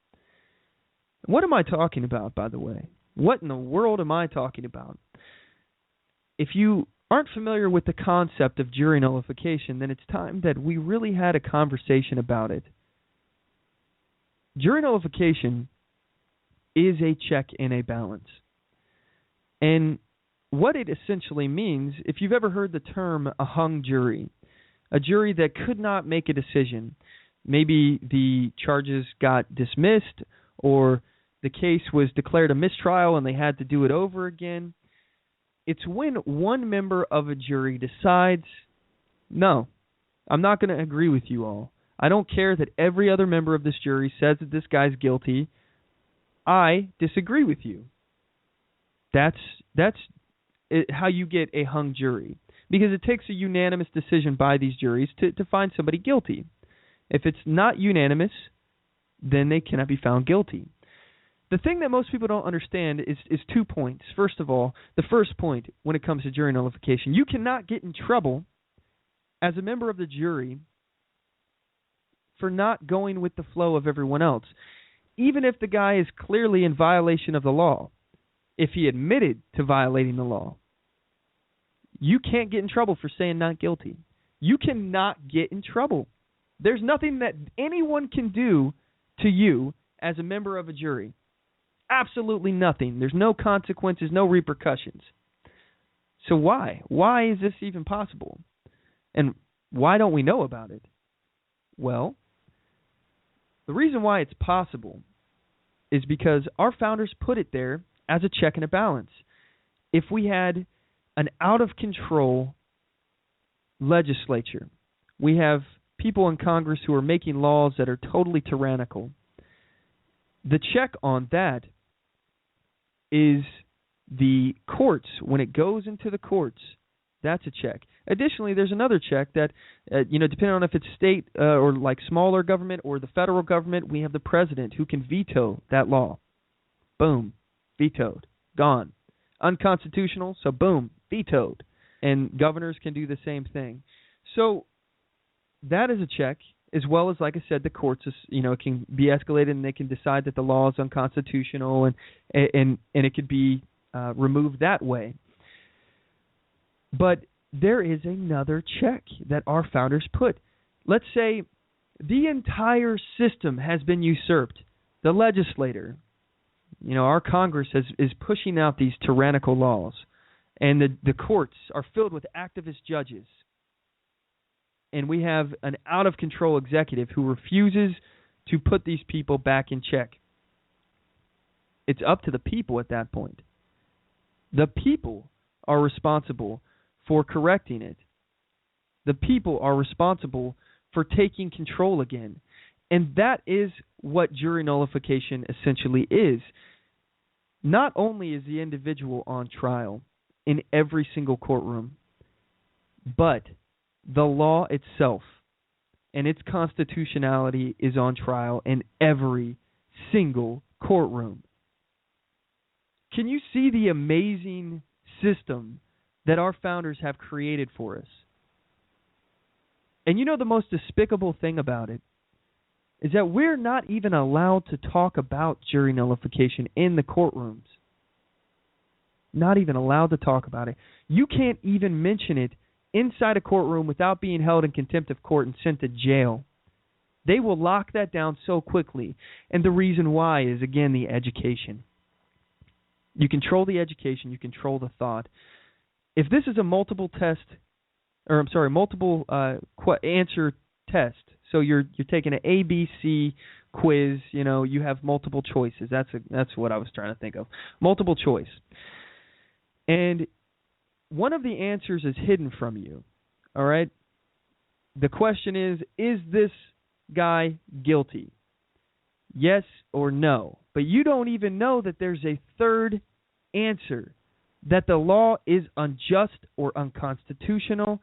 What am I talking about, by the way? What in the world am I talking about? If you aren't familiar with the concept of jury nullification, then it's time that we really had a conversation about it. Jury nullification is a check and a balance. And what it essentially means, if you've ever heard the term a hung jury, a jury that could not make a decision, maybe the charges got dismissed or the case was declared a mistrial and they had to do it over again. It's when one member of a jury decides, no, I'm not going to agree with you all. I don't care that every other member of this jury says that this guy's guilty. I disagree with you. That's how you get a hung jury, because it takes a unanimous decision by these juries to find somebody guilty. If it's not unanimous, then they cannot be found guilty. The thing that most people don't understand is 2 points. First of all, the first point when it comes to jury nullification, you cannot get in trouble as a member of the jury for not going with the flow of everyone else, even if the guy is clearly in violation of the law. If he admitted to violating the law, you can't get in trouble for saying not guilty. You cannot get in trouble. There's nothing that anyone can do to you as a member of a jury. Absolutely nothing. There's no consequences, no repercussions. So why? Why is this even possible? And why don't we know about it? Well, the reason why it's possible is because our founders put it there as a check and a balance. If we had an out-of-control legislature, we have people in Congress who are making laws that are totally tyrannical. The check on that is the courts. When it goes into the courts, that's a check. Additionally, there's another check that, depending on if it's state or like smaller government or the federal government, we have the president who can veto that law. Boom, vetoed, gone. Unconstitutional, so boom, vetoed. And governors can do the same thing. So that is a check, as well as, like I said, the courts, it can be escalated and they can decide that the law is unconstitutional and it could be removed that way. But there is another check that our founders put. Let's say the entire system has been usurped. The legislator, our Congress is pushing out these tyrannical laws, and the courts are filled with activist judges. And we have an out-of-control executive who refuses to put these people back in check. It's up to the people at that point. The people are responsible for correcting it. The people are responsible for taking control again. And that is what jury nullification essentially is. Not only is the individual on trial in every single courtroom, but the law itself and its constitutionality is on trial in every single courtroom. Can you see the amazing system that our founders have created for us? And the most despicable thing about it is that we're not even allowed to talk about jury nullification in the courtrooms. Not even allowed to talk about it. You can't even mention it inside a courtroom without being held in contempt of court and sent to jail. They will lock that down so quickly. And the reason why is, again, the education. You control the education, you control the thought. If this is a multiple answer test, so you're taking an A, B, C quiz, you have multiple choices. That's what I was trying to think of. Multiple choice. And one of the answers is hidden from you, all right? The question is this guy guilty? Yes or no? But you don't even know that there's a third answer, that the law is unjust or unconstitutional,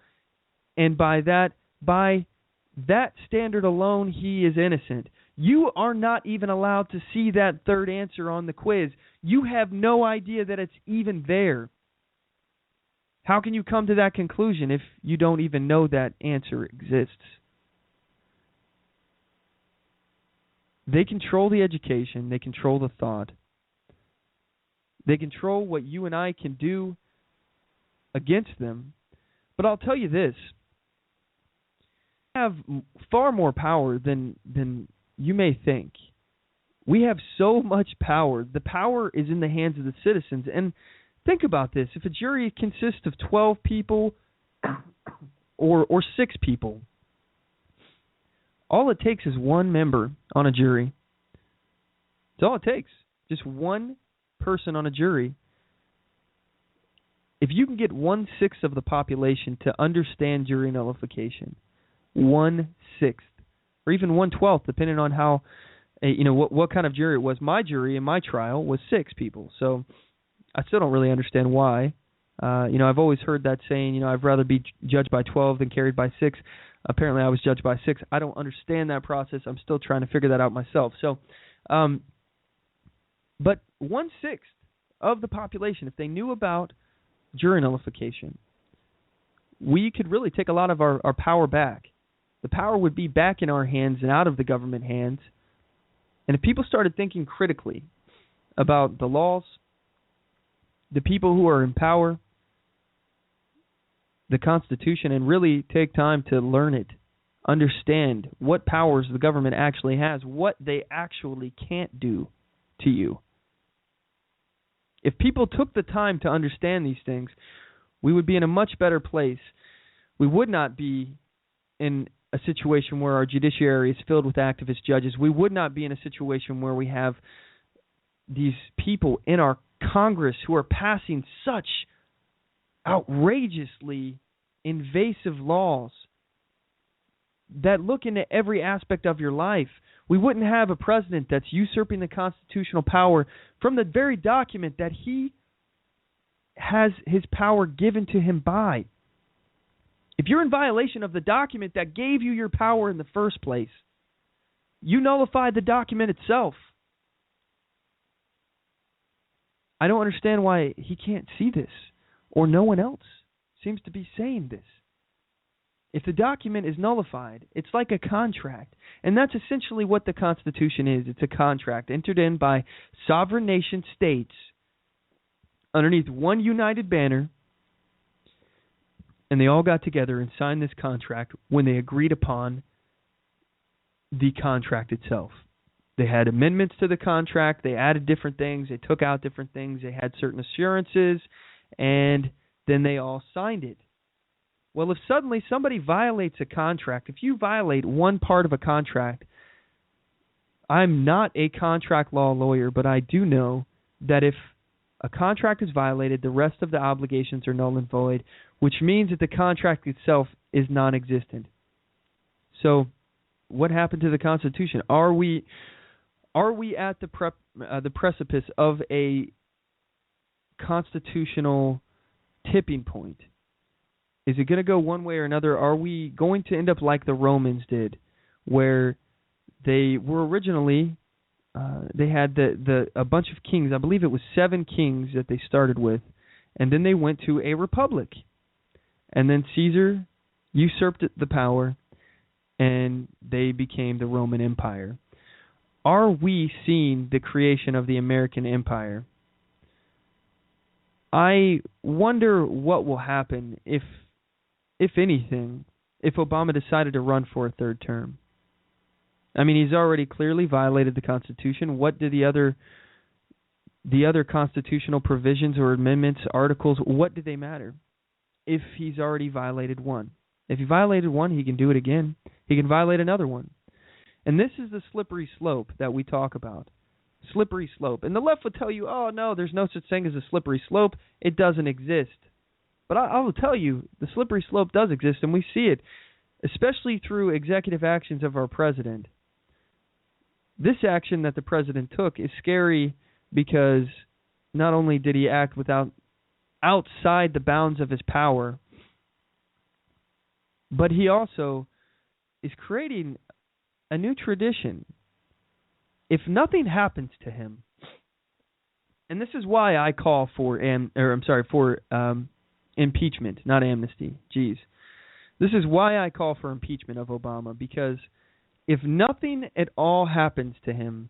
and by that standard alone, he is innocent. You are not even allowed to see that third answer on the quiz. You have no idea that it's even there. How can you come to that conclusion if you don't even know that answer exists? They control the education. They control the thought. They control what you and I can do against them. But I'll tell you this. We have far more power than you may think. We have so much power. The power is in the hands of the citizens. And think about this. If a jury consists of 12 people or 6 people, all it takes is one member on a jury. That's all it takes. Just one person on a jury. If you can get 1/6 of the population to understand jury nullification, 1/6, or even 1/12, depending on how, what kind of jury it was. My jury in my trial was 6 people, so I still don't really understand why. I've always heard that saying, I'd rather be judged by 12 than carried by 6. Apparently I was judged by 6. I don't understand that process. I'm still trying to figure that out myself. So, but 1/6 of the population, if they knew about jury nullification, we could really take a lot of our power back. The power would be back in our hands and out of the government hands. And if people started thinking critically about the laws, the people who are in power, the Constitution and really take time to learn it, understand what powers the government actually has, what they actually can't do to you. If people took the time to understand these things, we would be in a much better place. We would not be in a situation where our judiciary is filled with activist judges. We would not be in a situation where we have these people in our Congress who are passing such outrageously invasive laws that look into every aspect of your life. We wouldn't have a president that's usurping the constitutional power from the very document that he has his power given to him by. If you're in violation of the document that gave you your power in the first place, you nullified the document itself. I don't understand why he can't see this, or no one else seems to be saying this. If the document is nullified, it's like a contract. And that's essentially what the Constitution is. It's a contract entered in by sovereign nation states underneath one united banner, and they all got together and signed this contract when they agreed upon the contract itself. They had amendments to the contract, they added different things, they took out different things, they had certain assurances, and then they all signed it. Well, if suddenly somebody violates a contract, if you violate one part of a contract, I'm not a contract law lawyer, but I do know that if a contract is violated, the rest of the obligations are null and void, which means that the contract itself is non-existent. So, what happened to the Constitution? Are we at the precipice of a constitutional tipping point? Is it going to go one way or another? Are we going to end up like the Romans did, where they were originally, they had a bunch of kings, I believe it was 7 kings that they started with, and then they went to a republic. And then Caesar usurped the power, and they became the Roman Empire. Are we seeing the creation of the American Empire? I wonder what will happen if anything, if Obama decided to run for a third term. I mean, he's already clearly violated the Constitution. What do the other constitutional provisions or amendments, articles, what do they matter if he's already violated one? If he violated one, he can do it again. He can violate another one. And this is the slippery slope that we talk about. Slippery slope. And the left would tell you, oh, no, there's no such thing as a slippery slope. It doesn't exist. But I will tell you, the slippery slope does exist, and we see it, especially through executive actions of our president. This action that the president took is scary because not only did he act outside the bounds of his power, but he also is creating a new tradition. If nothing happens to him, and this is why I call for impeachment, not amnesty. Jeez. This is why I call for impeachment of Obama, because if nothing at all happens to him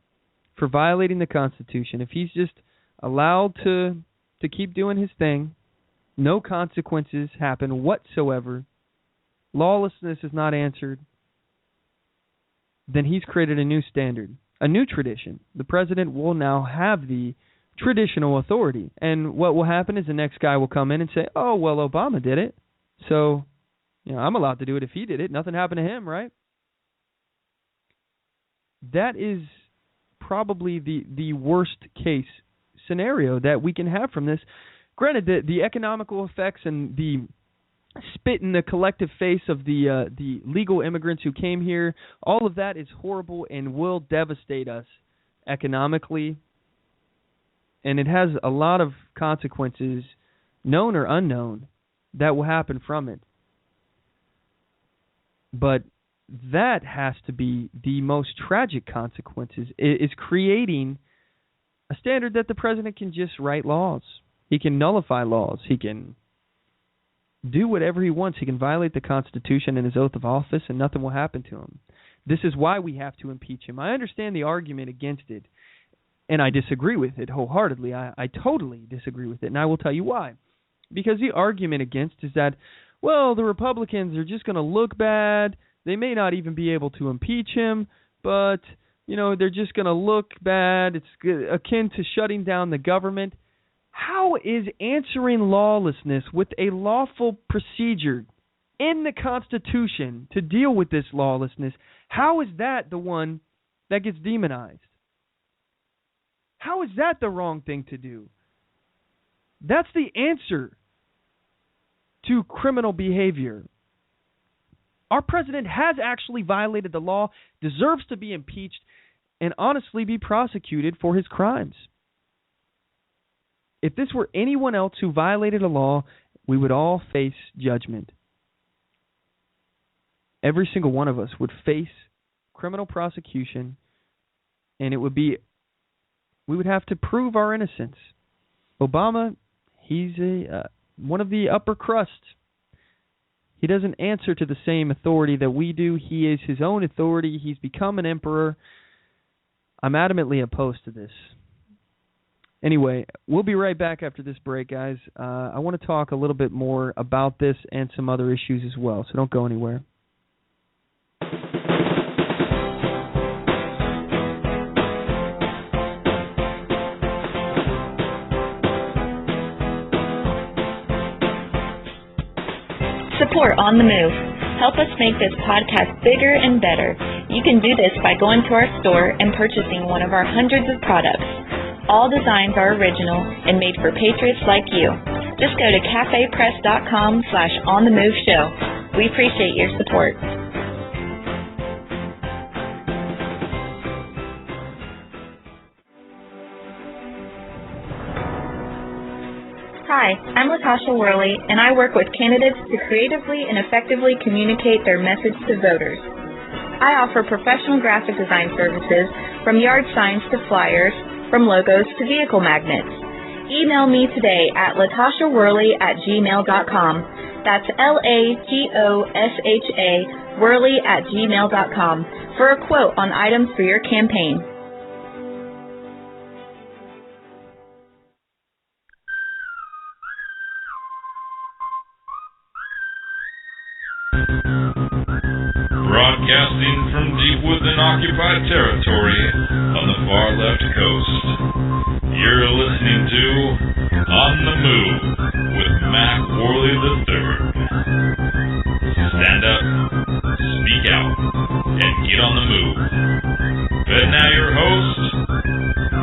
for violating the Constitution, if he's just allowed to keep doing his thing, no consequences happen whatsoever, lawlessness is not answered, then he's created a new standard, a new tradition. The president will now have the traditional authority. And what will happen is the next guy will come in and say, oh, well, Obama did it, so I'm allowed to do it if he did it. Nothing happened to him, right? That is probably the worst case scenario that we can have from this. Granted, the economical effects and the spit in the collective face of the legal immigrants who came here, all of that is horrible and will devastate us economically. And it has a lot of consequences, known or unknown, that will happen from it. But that has to be the most tragic consequences, is creating a standard that the president can just write laws. He can nullify laws. He can do whatever he wants. He can violate the Constitution and his oath of office, and nothing will happen to him. This is why we have to impeach him. I understand the argument against it, and I disagree with it wholeheartedly. I totally disagree with it, and I will tell you why. Because the argument against is that, well, the Republicans are just going to look bad. They may not even be able to impeach him, but, they're just going to look bad. It's akin to shutting down the government. How is answering lawlessness with a lawful procedure in the Constitution to deal with this lawlessness, how is that the one that gets demonized? How is that the wrong thing to do? That's the answer to criminal behavior. Our president has actually violated the law, deserves to be impeached, and honestly be prosecuted for his crimes. If this were anyone else who violated a law, we would all face judgment. Every single one of us would face criminal prosecution, and we would have to prove our innocence. Obama, he's one of the upper crust. He doesn't answer to the same authority that we do. He is his own authority. He's become an emperor. I'm adamantly opposed to this. Anyway, we'll be right back after this break, guys. I want to talk a little bit more about this and some other issues as well, so don't go anywhere. Support On The Move. Help us make this podcast bigger and better. You can do this by going to our store and purchasing one of our hundreds of products. All designs are original and made for patriots like you. Just go to cafepress.com/onthemoveshow. We appreciate your support. Hi, I'm Latasha Worley, and I work with candidates to creatively and effectively communicate their message to voters. I offer professional graphic design services from yard signs to flyers, from logos to vehicle magnets. Email me today at latashaworley@gmail.com. That's LAGOSHA Worley@gmail.com for a quote on items for your campaign. Broadcasting from deep within occupied territory on the far left coast. You're listening to On the Move with Mack Worley III. Stand up, speak out, and get on the move. And now your host,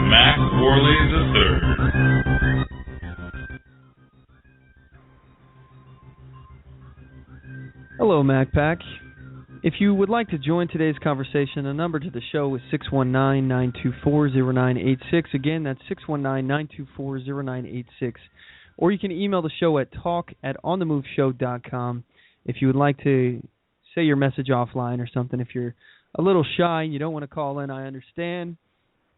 Mack Worley III. Hello, MacPack. If you would like to join today's conversation, the number to the show is 619-924-0986. Again, that's 619-924-0986. Or you can email the show at talk@onthemoveshow.com. If you would like to say your message offline or something, if you're a little shy and you don't want to call in, I understand.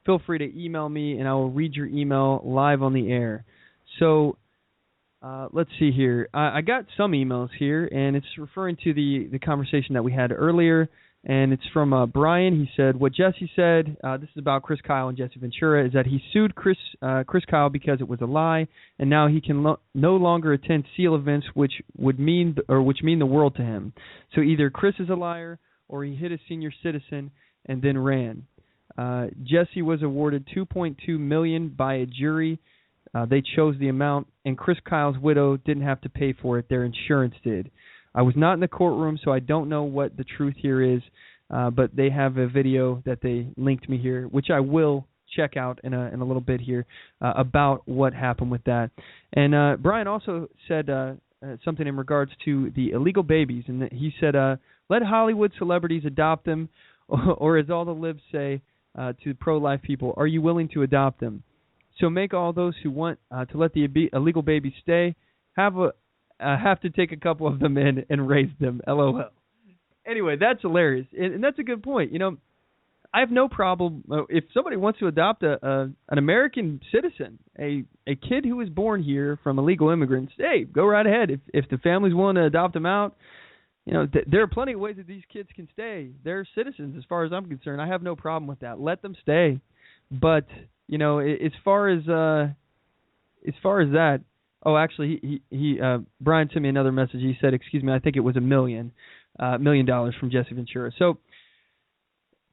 Feel free to email me, and I will read your email live on the air. So let's see here. I got some emails here, and it's referring to the conversation that we had earlier, and it's from Brian. He said, what Jesse said, this is about Chris Kyle and Jesse Ventura, is that he sued Chris Kyle because it was a lie, and now he can no longer attend SEAL events, which mean the world to him. So either Chris is a liar, or he hit a senior citizen and then ran. Jesse was awarded $2.2 million by a jury. They chose the amount, and Chris Kyle's widow didn't have to pay for it. Their insurance did. I was not in the courtroom, so I don't know what the truth here is, but they have a video that they linked me here, which I will check out in a little bit here about what happened with that. And Brian also said something in regards to the illegal babies, and he said, let Hollywood celebrities adopt them, or as all the libs say to pro-life people, are you willing to adopt them? So make all those who want to let the illegal babies stay have to take a couple of them in and raise them. LOL. Anyway, that's hilarious, and that's a good point. You know, I have no problem if somebody wants to adopt an American citizen, a kid who was born here from illegal immigrants. Hey, go right ahead. If the families want to adopt them out, you know, there are plenty of ways that these kids can stay. They're citizens, as far as I'm concerned. I have no problem with that. Let them stay, but you know, as far as that, Oh, actually, Brian sent me another message. He said, "Excuse me, I think it was $1 million from Jesse Ventura." So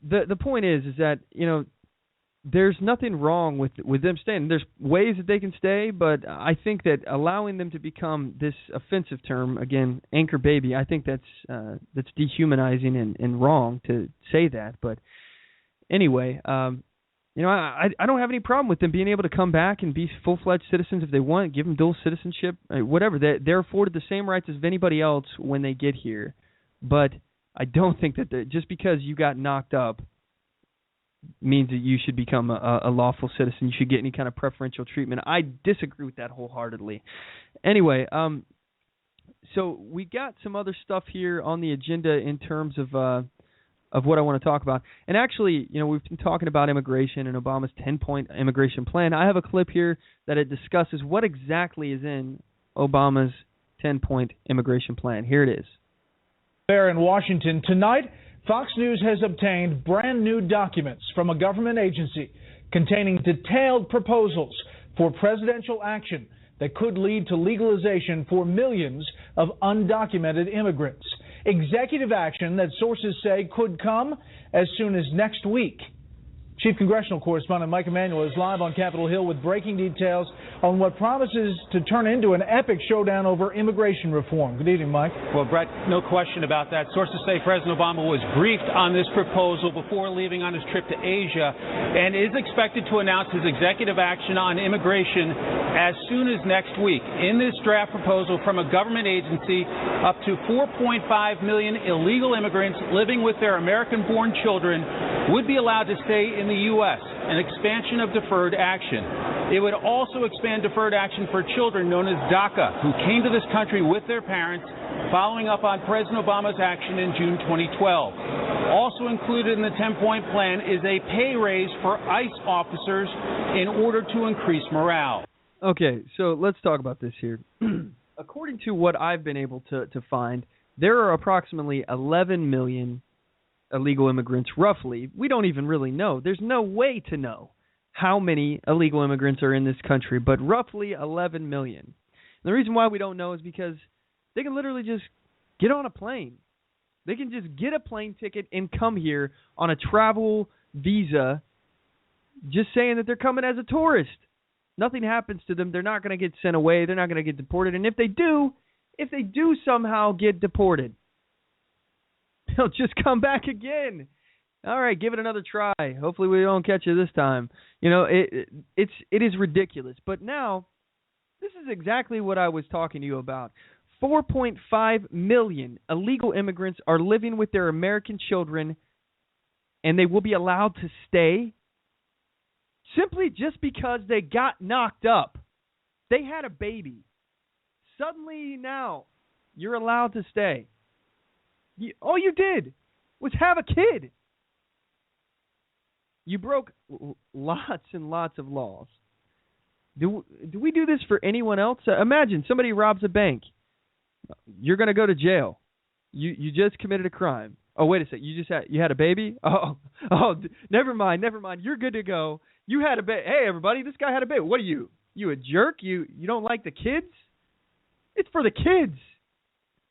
the point is that there's nothing wrong with them staying. There's ways that they can stay, but I think that allowing them to become this offensive term again, anchor baby, I think that's dehumanizing and wrong to say that. But anyway, I don't have any problem with them being able to come back and be full-fledged citizens if they want. Give them dual citizenship, whatever. They're afforded the same rights as anybody else when they get here. But I don't think that just because you got knocked up means that you should become a lawful citizen. You should get any kind of preferential treatment. I disagree with that wholeheartedly. Anyway, so we got some other stuff here on the agenda in terms of what I want to talk about. And actually, we've been talking about immigration and Obama's 10-point immigration plan. I have a clip here that it discusses what exactly is in Obama's 10-point immigration plan. Here it is. There in Washington tonight, Fox News has obtained brand new documents from a government agency containing detailed proposals for presidential action that could lead to legalization for millions of undocumented immigrants. Executive action that sources say could come as soon as next week. Chief Congressional Correspondent Mike Emanuel is live on Capitol Hill with breaking details on what promises to turn into an epic showdown over immigration reform. Good evening, Mike. Well, Brett, no question about that. Sources say President Obama was briefed on this proposal before leaving on his trip to Asia and is expected to announce his executive action on immigration as soon as next week. In this draft proposal from a government agency, up to 4.5 million illegal immigrants living with their American-born children would be allowed to stay in the U.S., an expansion of deferred action. It would also expand deferred action for children known as DACA, who came to this country with their parents, following up on President Obama's action in June 2012. Also included in the 10-point plan is a pay raise for ICE officers in order to increase morale. Okay, so let's talk about this here. According to what I've been able to find, there are approximately 11 million illegal immigrants, roughly. We don't even really know. There's no way to know how many illegal immigrants are in this country, but roughly 11 million. And the reason why we don't know is because they can literally just get on a plane. They can just get a plane ticket and come here on a travel visa, just saying that they're coming as a tourist. Nothing happens to them. They're not going to get sent away. They're not going to get deported. And if they do somehow get deported, they'll just come back again. All right, give it another try. Hopefully we don't catch you this time. It is ridiculous. But now, this is exactly what I was talking to you about. 4.5 million illegal immigrants are living with their American children, and they will be allowed to stay simply just because they got knocked up. They had a baby. Suddenly now, you're allowed to stay. All you did was have a kid. You broke lots and lots of laws. Do we do this for anyone else? Imagine somebody robs a bank. You're going to go to jail. You just committed a crime. Oh, wait a sec. You had a baby? Oh, never mind. You're good to go. You had a baby. Hey, everybody, this guy had a baby. What are you? You a jerk? You don't like the kids? It's for the kids.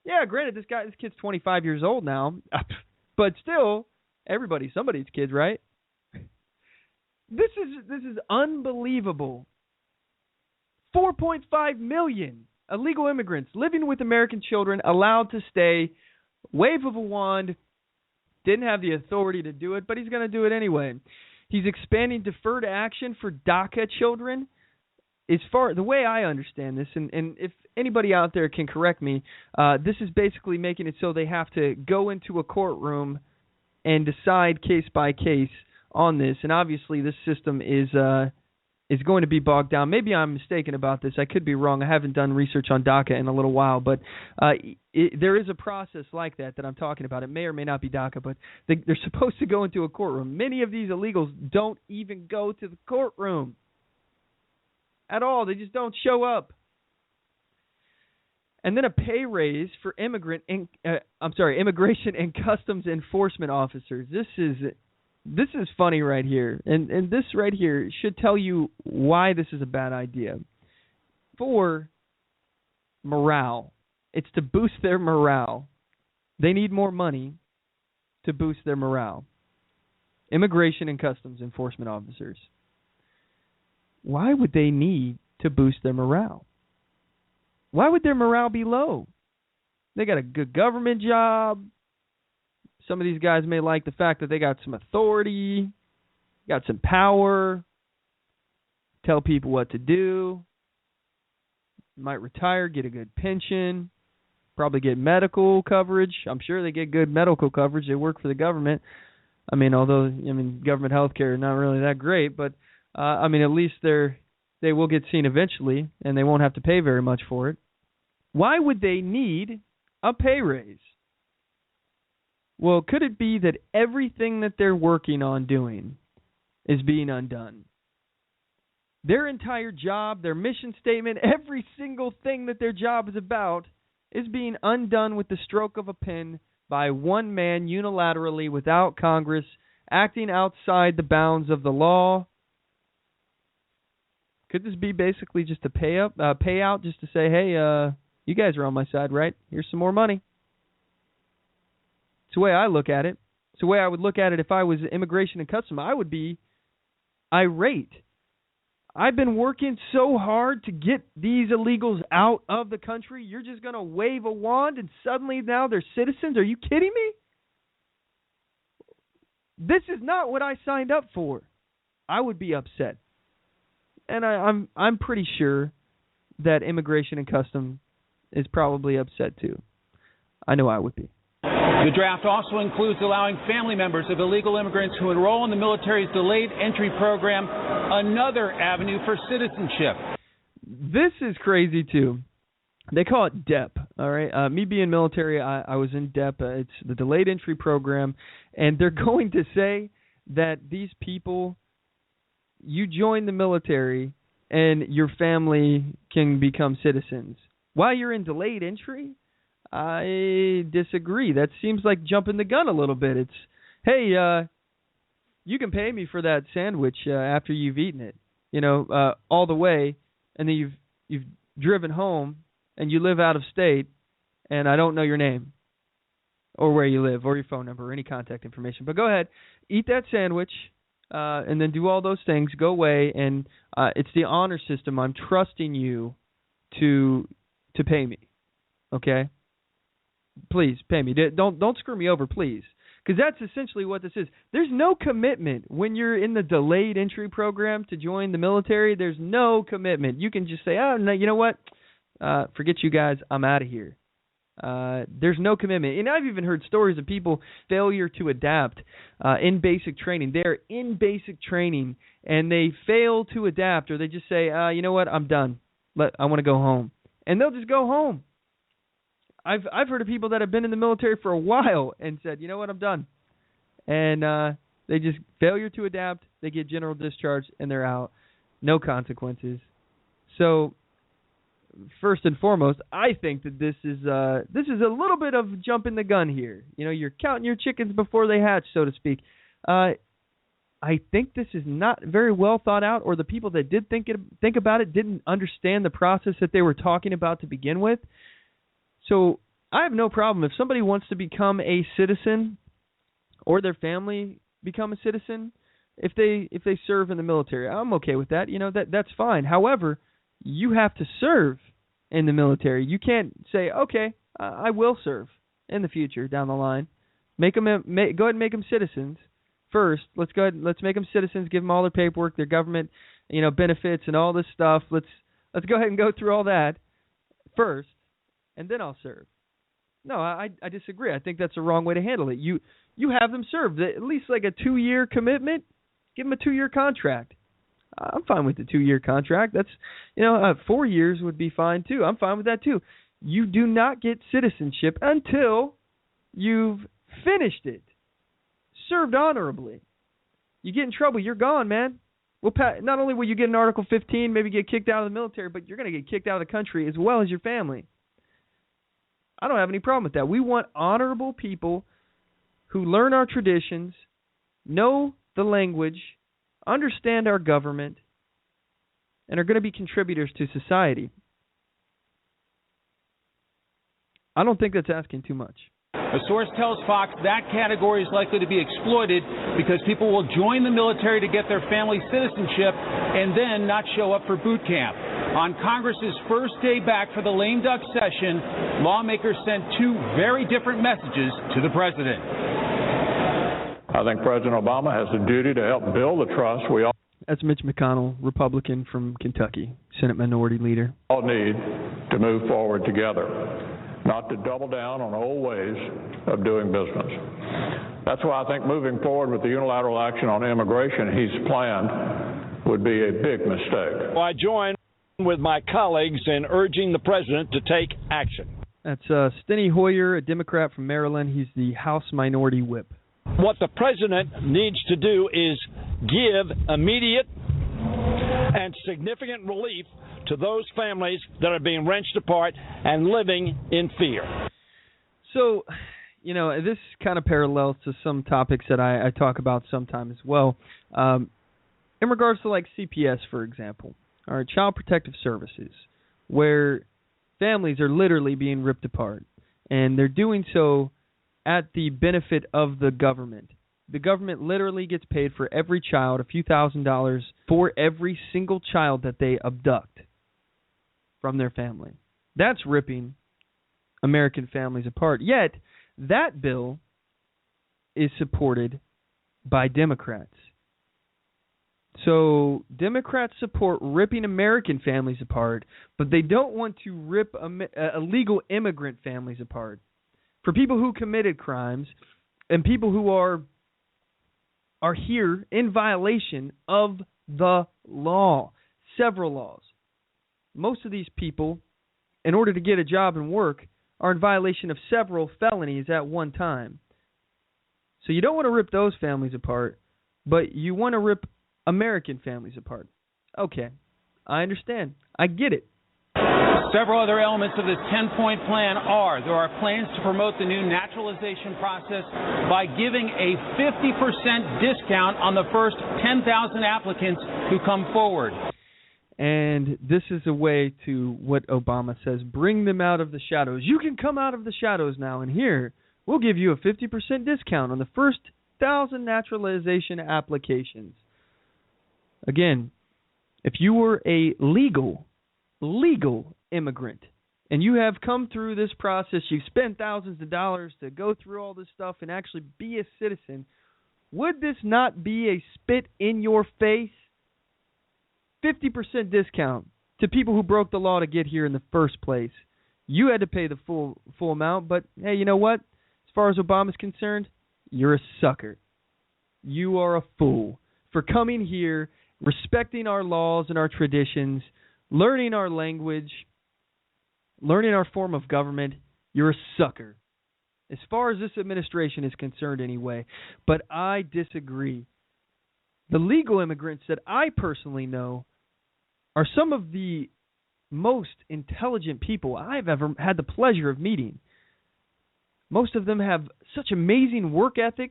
Yeah, granted, this kid's 25 years old now, but still, somebody's kid, right? This is unbelievable. 4.5 million illegal immigrants living with American children allowed to stay. Wave of a wand. Didn't have the authority to do it, but he's going to do it anyway. He's expanding deferred action for DACA children. The way I understand this, and if anybody out there can correct me, this is basically making it so they have to go into a courtroom and decide case by case on this. And obviously, this system is going to be bogged down. Maybe I'm mistaken about this. I could be wrong. I haven't done research on DACA in a little while, but there is a process like that I'm talking about. It may or may not be DACA, but they're supposed to go into a courtroom. Many of these illegals don't even go to the courtroom at all. They just don't show up. And then a pay raise for immigration and customs enforcement officers. This is funny right here. And this right here should tell you why this is a bad idea. For morale. It's to boost their morale. They need more money to boost their morale. Immigration and Customs Enforcement officers. Why would they need to boost their morale? Why would their morale be low? They got a good government job. Some of these guys may like the fact that they got some authority, got some power, tell people what to do, might retire, get a good pension, probably get medical coverage. I'm sure they get good medical coverage. They work for the government. Government health care is not really that great, but at least they will get seen eventually, and they won't have to pay very much for it. Why would they need a pay raise? Well, could it be that everything that they're working on doing is being undone? Their entire job, their mission statement, every single thing that their job is about is being undone with the stroke of a pen by one man unilaterally without Congress, acting outside the bounds of the law. Could this be basically just a payout just to say, hey, you guys are on my side, right? Here's some more money. It's the way I look at it. It's the way I would look at it if I was Immigration and Customs. I would be irate. I've been working so hard to get these illegals out of the country. You're just going to wave a wand and suddenly now they're citizens? Are you kidding me? This is not what I signed up for. I would be upset. And I'm pretty sure that Immigration and Customs is probably upset too. I know I would be. The draft also includes allowing family members of illegal immigrants who enroll in the military's delayed entry program another avenue for citizenship. This is crazy too. They call it DEP, all right? Me being military, I was in DEP. It's the delayed entry program, and they're going to say that these people, you join the military and your family can become citizens. While you're in delayed entry? I disagree. That seems like jumping the gun a little bit. It's, hey, you can pay me for that sandwich after you've eaten it, all the way, and then you've driven home and you live out of state, and I don't know your name or where you live or your phone number or any contact information. But go ahead, eat that sandwich, and then do all those things. Go away, and it's the honor system. I'm trusting you to pay me, okay? Please pay me. Don't screw me over, please. Because that's essentially what this is. There's no commitment when you're in the delayed entry program to join the military. There's no commitment. You can just say, oh, no, you know what? Forget you guys. I'm out of here. There's no commitment. And I've even heard stories of people failure to adapt in basic training. They're in basic training, and they fail to adapt, or they just say, you know what? I'm done. I want to go home. And they'll just go home. I've heard of people that have been in the military for a while and said, you know what, I'm done. And they just failure to adapt, they get general discharge, and they're out. No consequences. So, first and foremost, I think that this is a little bit of jumping the gun here. You're counting your chickens before they hatch, so to speak. I think this is not very well thought out, or the people that did think about it didn't understand the process that they were talking about to begin with. So I have no problem if somebody wants to become a citizen or their family become a citizen if they serve in the military. I'm okay with that. That's fine. However, you have to serve in the military. You can't say, okay, I will serve in the future down the line. Go ahead and make them citizens first. Let's make them citizens. Give them all their paperwork, their government, benefits and all this stuff. Let's go ahead and go through all that first. And then I'll serve. No, I disagree. I think that's the wrong way to handle it. You have them serve. At least like a 2-year commitment. Give them a 2-year contract. I'm fine with the 2-year contract. That's, 4 years would be fine too. I'm fine with that too. You do not get citizenship until you've finished it. Served honorably. You get in trouble, you're gone, man. Not only will you get an Article 15, maybe get kicked out of the military, but you're going to get kicked out of the country as well as your family. I don't have any problem with that. We want honorable people who learn our traditions, know the language, understand our government, and are going to be contributors to society. I don't think that's asking too much. A source tells Fox that category is likely to be exploited because people will join the military to get their family citizenship and then not show up for boot camp. On Congress's first day back for the lame duck session, lawmakers sent two very different messages to the president. I think President Obama has a duty to help build the trust we all That's Mitch McConnell, Republican from Kentucky, Senate Minority Leader. Need to move forward together, not to double down on old ways of doing business. That's why I think moving forward with the unilateral action on immigration he's planned would be a big mistake. Well, I join with my colleagues in urging the president to take action. That's Steny Hoyer, a Democrat from Maryland. He's the House Minority Whip. What the president needs to do is give immediate and significant relief to those families that are being wrenched apart and living in fear. So, you know, this kind of parallels to some topics that I talk about sometimes as well. In regards to like CPS, for example, or Child Protective Services, where families are literally being ripped apart, and they're doing so at the benefit of the government. The government literally gets paid for every child a few $1,000s for every single child that they abduct from their family. That's ripping American families apart. Yet, that bill is supported by Democrats. So, Democrats support ripping American families apart, but they don't want to rip illegal immigrant families apart. For people who committed crimes and people who are here in violation of the law, several laws. Most of these people, in order to get a job and work, are in violation of several felonies at one time. So you don't want to rip those families apart, but you want to rip American families apart. Okay, I understand. I get it. Several other elements of this 10-point plan there are plans to promote the new naturalization process by giving a 50% discount on the first 10,000 applicants who come forward. And this is a way to, what Obama says, bring them out of the shadows. You can come out of the shadows now, and here, we'll give you a 50% discount on the first 1,000 naturalization applications. Again, if you were a legal immigrant, and you have come through this process, you've spent thousands of dollars to go through all this stuff and actually be a citizen, would this not be a spit in your face? 50% discount to people who broke the law to get here in the first place. You had to pay the full amount, but hey, you know what? As far as Obama's concerned, you're a sucker. You are a fool for coming here, respecting our laws and our traditions, learning our language, learning our form of government. You're a sucker. As far as this administration is concerned anyway. But I disagree. The legal immigrants that I personally know are some of the most intelligent people I've ever had the pleasure of meeting. Most of them have such amazing work ethic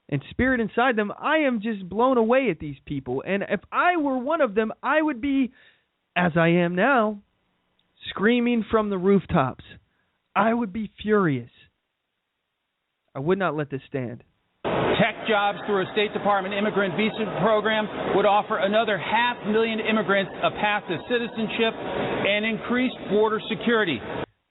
and spirit inside them. I am just blown away at these people. And if I were one of them, I would be, as I am now, screaming from the rooftops. I would be furious. I would not let this stand. Tech jobs through a State Department immigrant visa program would offer another 500,000 immigrants a path to citizenship and increased border security.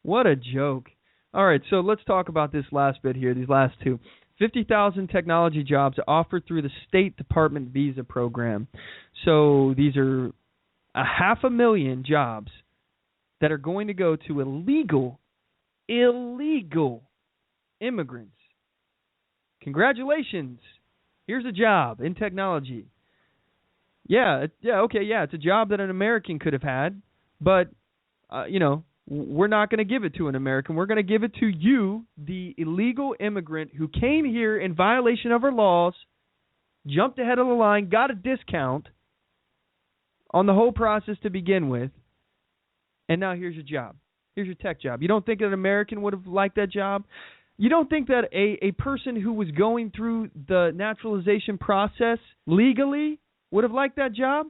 What a joke. All right, so let's talk about this last bit here, these last two. 50,000 technology jobs offered through the State Department visa program. So these are 500,000 jobs that are going to go to illegal immigrants. Congratulations. Here's a job in technology. It's a job that an American could have had, but, we're not going to give it to an American. We're going to give it to you, the illegal immigrant who came here in violation of our laws, jumped ahead of the line, got a discount on the whole process to begin with, and now here's your job. Here's your tech job. You don't think an American would have liked that job? You don't think that a person who was going through the naturalization process legally would have liked that job?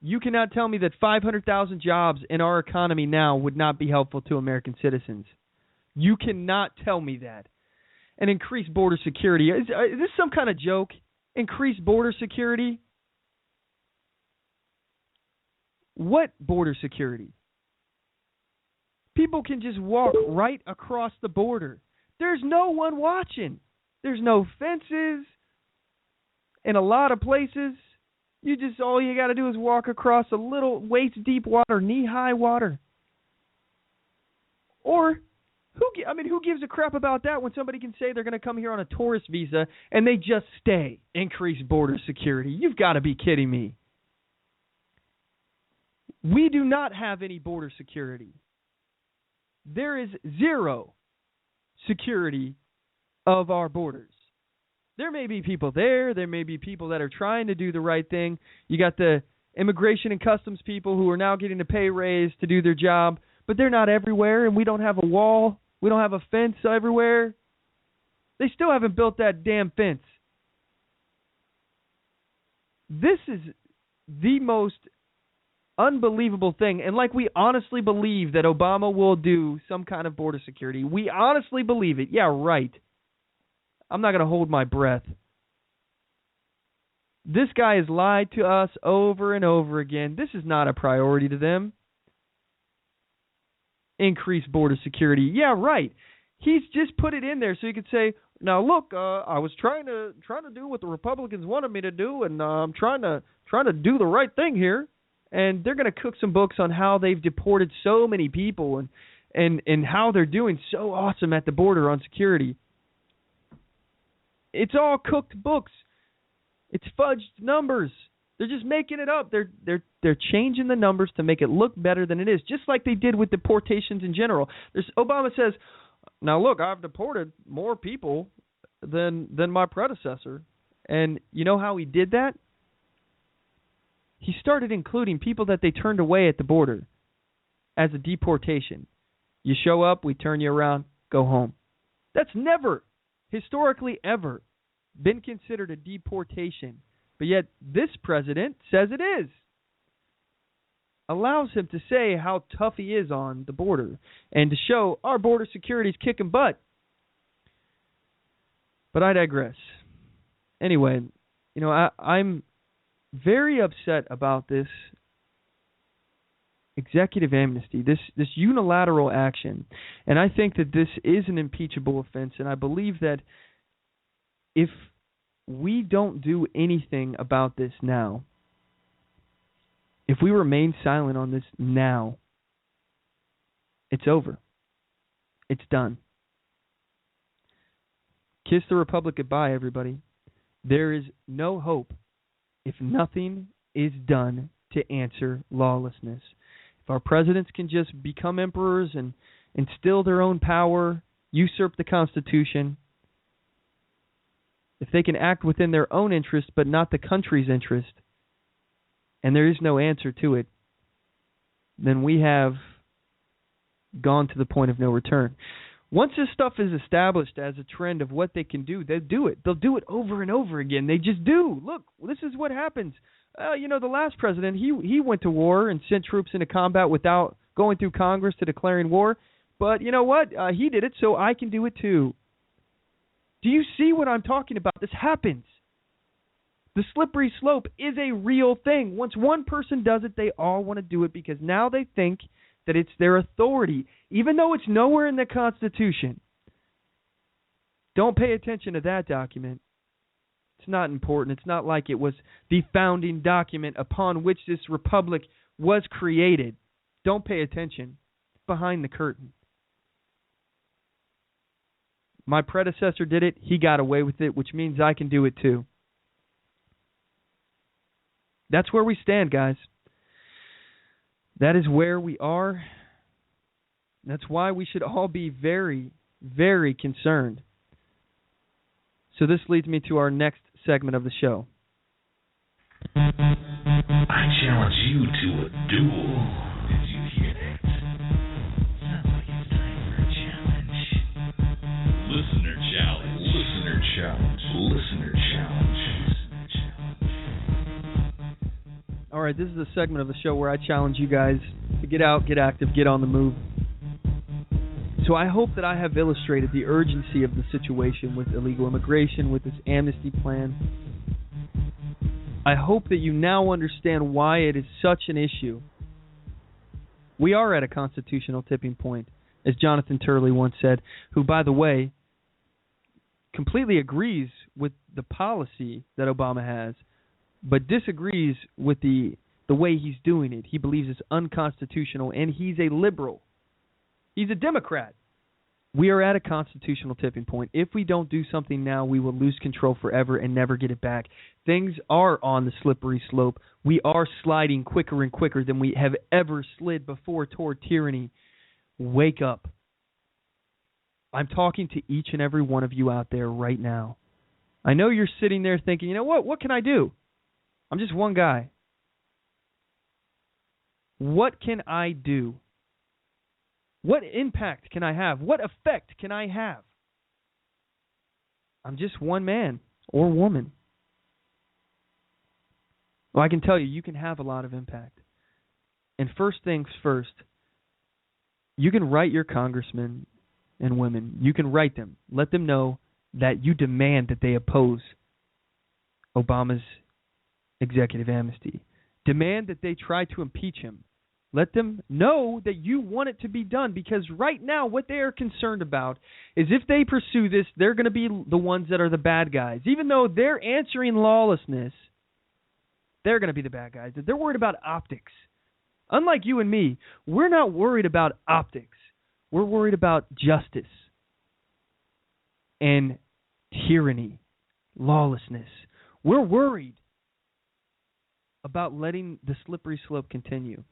You cannot tell me that 500,000 jobs in our economy now would not be helpful to American citizens. You cannot tell me that. And increased border security. Is this some kind of joke? Increased border security? What border security? People can just walk right across the border. There's no one watching. There's no fences. In a lot of places, all you got to do is walk across a little waist-deep water, knee-high water. Or who gives a crap about that when somebody can say they're going to come here on a tourist visa and they just stay? Increased border security. You've got to be kidding me. We do not have any border security. There is zero security of our borders. There may be people there. There may be people that are trying to do the right thing. You got the immigration and customs people who are now getting a pay raise to do their job, but they're not everywhere, and we don't have a wall. We don't have a fence everywhere. They still haven't built that damn fence. This is the most unbelievable thing. And like we honestly believe that Obama will do some kind of border security. We honestly believe it. Yeah, right. I'm not going to hold my breath. This guy has lied to us over and over again. This is not a priority to them. Increased border security. Yeah, right. He's just put it in there so he could say, now look, I was trying to do what the Republicans wanted me to do, and I'm trying to do the right thing here. And they're going to cook some books on how they've deported so many people and how they're doing so awesome at the border on security. It's all cooked books. It's fudged numbers. They're just making it up. They're changing the numbers to make it look better than it is, just like they did with deportations in general. Obama says, now look, I've deported more people than my predecessor. And you know how he did that? He started including people that they turned away at the border as a deportation. You show up, we turn you around, go home. That's never, historically ever, been considered a deportation. But yet this president says it is. Allows him to say how tough he is on the border and to show our border security is kicking butt. But I digress. Anyway, I'm very upset about this executive amnesty, this unilateral action. And I think that this is an impeachable offense, and I believe that if we don't do anything about this now, if we remain silent on this now, it's over. It's done. Kiss the Republic goodbye, everybody. There is no hope if nothing is done to answer lawlessness. If our presidents can just become emperors and instill their own power, usurp the Constitution, if they can act within their own interest but not the country's interest, and there is no answer to it, then we have gone to the point of no return. Once this stuff is established as a trend of what they can do, they'll do it. They'll do it over and over again. They just do. Look, this is what happens. The last president, he went to war and sent troops into combat without going through Congress to declaring war. But you know what? He did it, so I can do it too. Do you see what I'm talking about? This happens. The slippery slope is a real thing. Once one person does it, they all want to do it because now they think that it's their authority, even though it's nowhere in the Constitution. Don't pay attention to that document. It's not important. It's not like it was the founding document upon which this republic was created. Don't pay attention. It's behind the curtain. My predecessor did it. He got away with it, which means I can do it too. That's where we stand, guys. That is where we are. That's why we should all be very, very concerned. So this leads me to our next segment of the show. I challenge you to a duel. Did you hear that? Sounds like it's time for a challenge. Listener challenge. Listener challenge. Listener challenge. All right, this is a segment of the show where I challenge you guys to get out, get active, get on the move. So I hope that I have illustrated the urgency of the situation with illegal immigration, with this amnesty plan. I hope that you now understand why it is such an issue. We are at a constitutional tipping point, as Jonathan Turley once said, who, by the way, completely agrees with the policy that Obama has, but disagrees with the way he's doing it. He believes it's unconstitutional, and he's a liberal. He's a Democrat. We are at a constitutional tipping point. If we don't do something now, we will lose control forever and never get it back. Things are on the slippery slope. We are sliding quicker and quicker than we have ever slid before toward tyranny. Wake up. I'm talking to each and every one of you out there right now. I know you're sitting there thinking, you know what can I do? I'm just one guy. What can I do? What impact can I have? What effect can I have? I'm just one man or woman. Well, I can tell you, you can have a lot of impact. And first things first, you can write your congressmen and women. You can write them. Let them know that you demand that they oppose Obama's executive amnesty. Demand that they try to impeach him. Let them know that you want it to be done, because right now what they are concerned about is if they pursue this, they're going to be the ones that are the bad guys. Even though they're answering lawlessness, they're going to be the bad guys. They're worried about optics. Unlike you and me, we're not worried about optics. We're worried about justice and tyranny, lawlessness. We're worried about letting the slippery slope continue.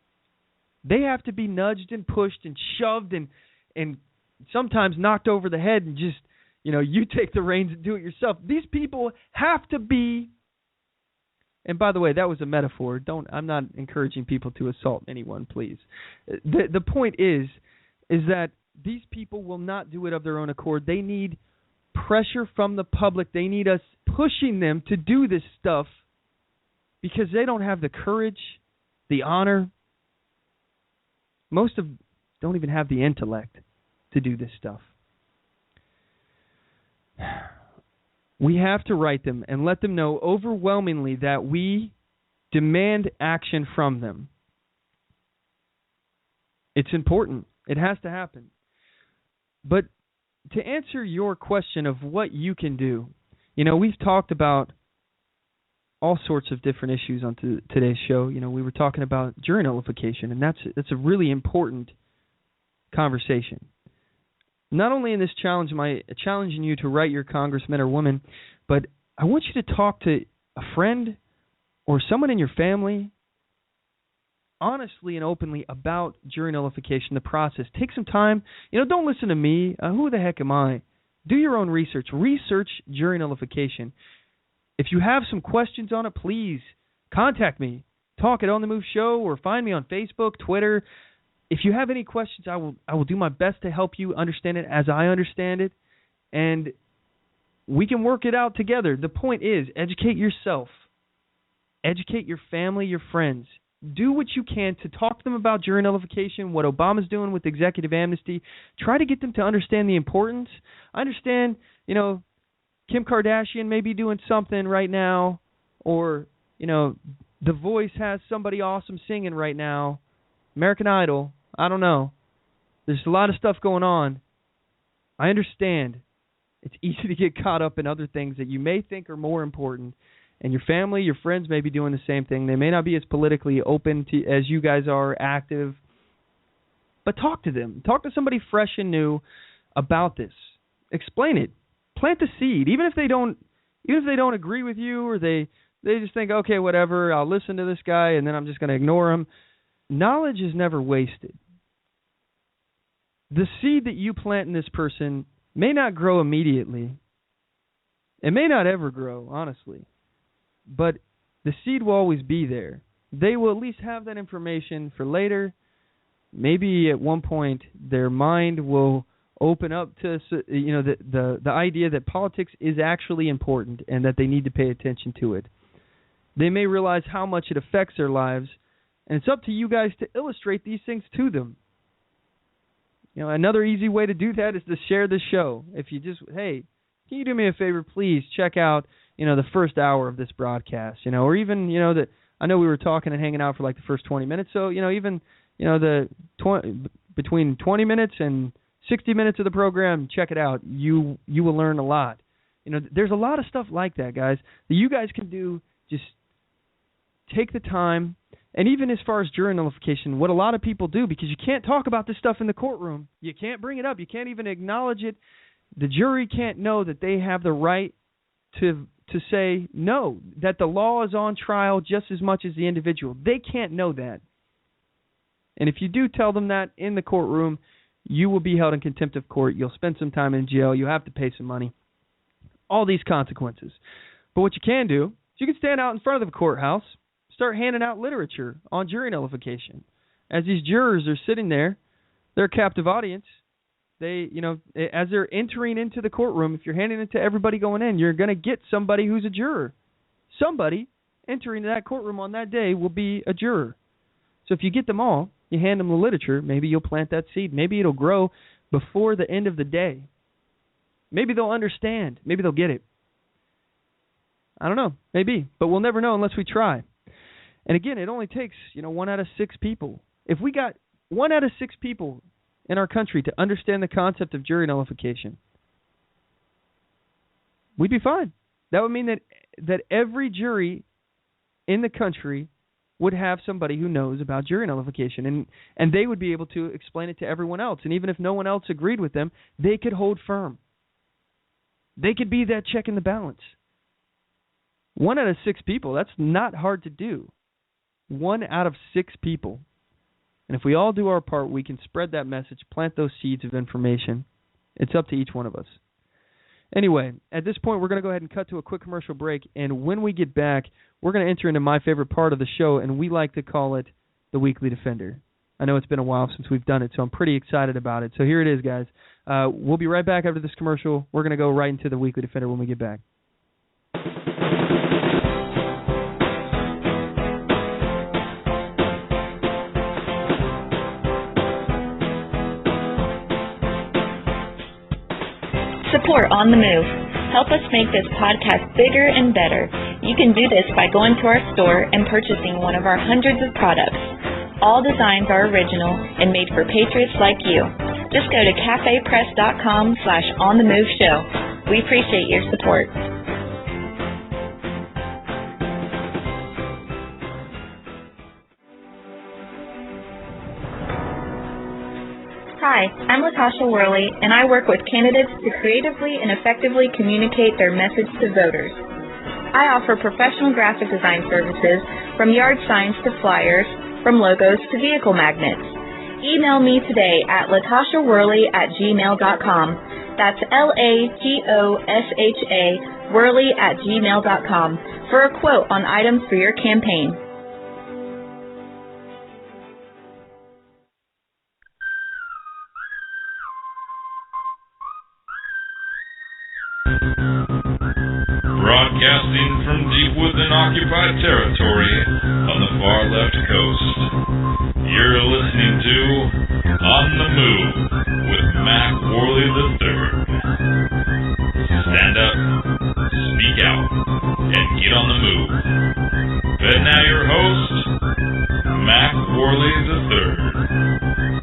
They have to be nudged and pushed and shoved and sometimes knocked over the head and just, you take the reins and do it yourself. These people have to be, and by the way, that was a metaphor. I'm not encouraging people to assault anyone, please. The point is that these people will not do it of their own accord. They need pressure from the public. They need us pushing them to do this stuff because they don't have the courage, the honor. Most of them don't even have the intellect to do this stuff. We have to write them and let them know overwhelmingly that we demand action from them. It's important. It has to happen. But to answer your question of what you can do, we've talked about all sorts of different issues on today's show. We were talking about jury nullification, and that's a really important conversation. Not only in this challenge am I challenging you to write your congressman or woman, but I want you to talk to a friend or someone in your family honestly and openly about jury nullification, the process. Take some time. Don't listen to me. Who the heck am I? Do your own research. Research jury nullification. If you have some questions on it, please contact me. Talk at OnTheMoveShow or find me on Facebook, Twitter. If you have any questions, I will do my best to help you understand it as I understand it, and we can work it out together. The point is, educate yourself. Educate your family, your friends. Do what you can to talk to them about jury nullification, what Obama's doing with executive amnesty. Try to get them to understand the importance. I understand, Kim Kardashian may be doing something right now, or, The Voice has somebody awesome singing right now. American Idol, I don't know. There's a lot of stuff going on. I understand. It's easy to get caught up in other things that you may think are more important, and your family, your friends may be doing the same thing. They may not be as politically open to as you guys are, active, but talk to them. Talk to somebody fresh and new about this. Explain it. Plant the seed, even if they don't agree with you, or they just think, okay, whatever, I'll listen to this guy and then I'm just going to ignore him. Knowledge is never wasted. The seed that you plant in this person may not grow immediately. It may not ever grow, honestly. But the seed will always be there. They will at least have that information for later. Maybe at one point their mind will open up to the idea that politics is actually important and that they need to pay attention to it. They may realize how much it affects their lives, and it's up to you guys to illustrate these things to them. You know, another easy way to do that is to share the show. If you just, hey, can you do me a favor, please check out, the first hour of this broadcast, or even, I know we were talking and hanging out for like the first 20 minutes, so, even, between 20 minutes and 60 minutes of the program, check it out. You will learn a lot. There's a lot of stuff like that, guys, that you guys can do. Just take the time. And even as far as jury nullification, what a lot of people do, because you can't talk about this stuff in the courtroom, you can't bring it up, you can't even acknowledge it. The jury can't know that they have the right to say no, that the law is on trial just as much as the individual. They can't know that. And if you do tell them that in the courtroom, you will be held in contempt of court. You'll spend some time in jail. You have to pay some money. All these consequences. But what you can do is you can stand out in front of the courthouse, start handing out literature on jury nullification. As these jurors are sitting there, they're a captive audience. They, as they're entering into the courtroom, if you're handing it to everybody going in, you're going to get somebody who's a juror. Somebody entering that courtroom on that day will be a juror. So if you get them all, you hand them the literature, maybe you'll plant that seed. Maybe it'll grow before the end of the day. Maybe they'll understand. Maybe they'll get it. I don't know. Maybe. But we'll never know unless we try. And again, it only takes, 1 out of 6 people. If we got 1 out of 6 people in our country to understand the concept of jury nullification, we'd be fine. That would mean that every jury in the country would have somebody who knows about jury nullification, and they would be able to explain it to everyone else. And even if no one else agreed with them, they could hold firm. They could be that check in the balance. 1 out of 6 people, that's not hard to do. 1 out of 6 people. And if we all do our part, we can spread that message, plant those seeds of information. It's up to each one of us. Anyway, at this point, we're going to go ahead and cut to a quick commercial break. And when we get back, we're going to enter into my favorite part of the show, and we like to call it the Weekly Defender. I know it's been a while since we've done it, so I'm pretty excited about it. So here it is, guys. We'll be right back after this commercial. We're going to go right into the Weekly Defender when we get back. Support On The Move. Help us make this podcast bigger and better. You can do this by going to our store and purchasing one of our hundreds of products. All designs are original and made for patriots like you. Just go to cafepress.com/onthemoveshow. We appreciate your support. Hi, I'm Latasha Worley, and I work with candidates to creatively and effectively communicate their message to voters. I offer professional graphic design services from yard signs to flyers, from logos to vehicle magnets. Email me today at latashaworley@gmail.com. That's LATOSHA Worley@gmail.com for a quote on items for your campaign. Broadcasting from deep within occupied territory on the far left coast. You're listening to On the Move with Mack Worley III. Stand up, speak out, and get on the move. And now your host, Mack Worley III.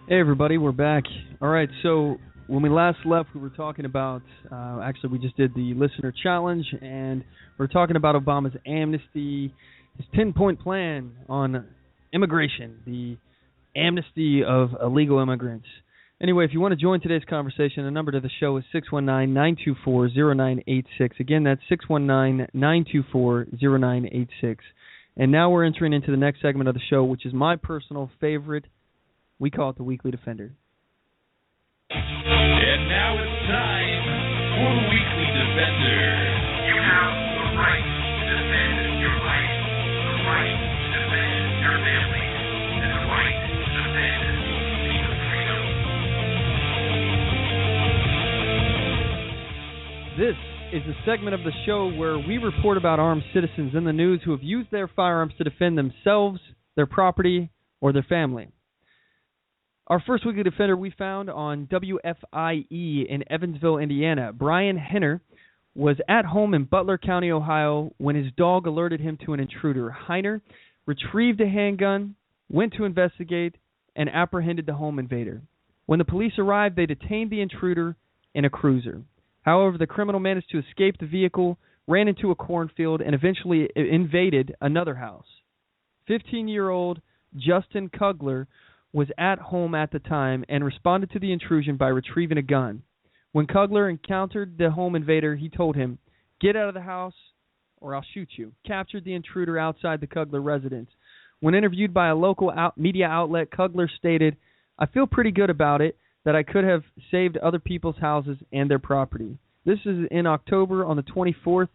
Hey everybody, we're back. All right, so when we last left, we were talking about, actually we just did the listener challenge, and we're talking about Obama's amnesty, his 10-point plan on immigration, the amnesty of illegal immigrants. Anyway, if you want to join today's conversation, the number to the show is 619-924-0986. Again, that's 619-924-0986. And now we're entering into the next segment of the show, which is my personal favorite. We call it the Weekly Defender. And now it's time for the Weekly Defender. You have the right to defend your life, the right to defend your family, and the right to defend your freedom. This is a segment of the show where we report about armed citizens in the news who have used their firearms to defend themselves, their property, or their family. Our first weekly defender we found on WFIE in Evansville, Indiana. Brian Henner was at home in Butler County, Ohio, when his dog alerted him to an intruder. Henner retrieved a handgun, went to investigate, and apprehended the home invader. When the police arrived, they detained the intruder in a cruiser. However, the criminal managed to escape the vehicle, ran into a cornfield, and eventually invaded another house. 15-year-old Justin Kugler was at home at the time and responded to the intrusion by retrieving a gun. When Kugler encountered the home invader, he told him, "Get out of the house or I'll shoot you." Captured the intruder outside the Kugler residence. When interviewed by a local media outlet, Kugler stated, "I feel pretty good about it, that I could have saved other people's houses and their property." This is in October, on the 24th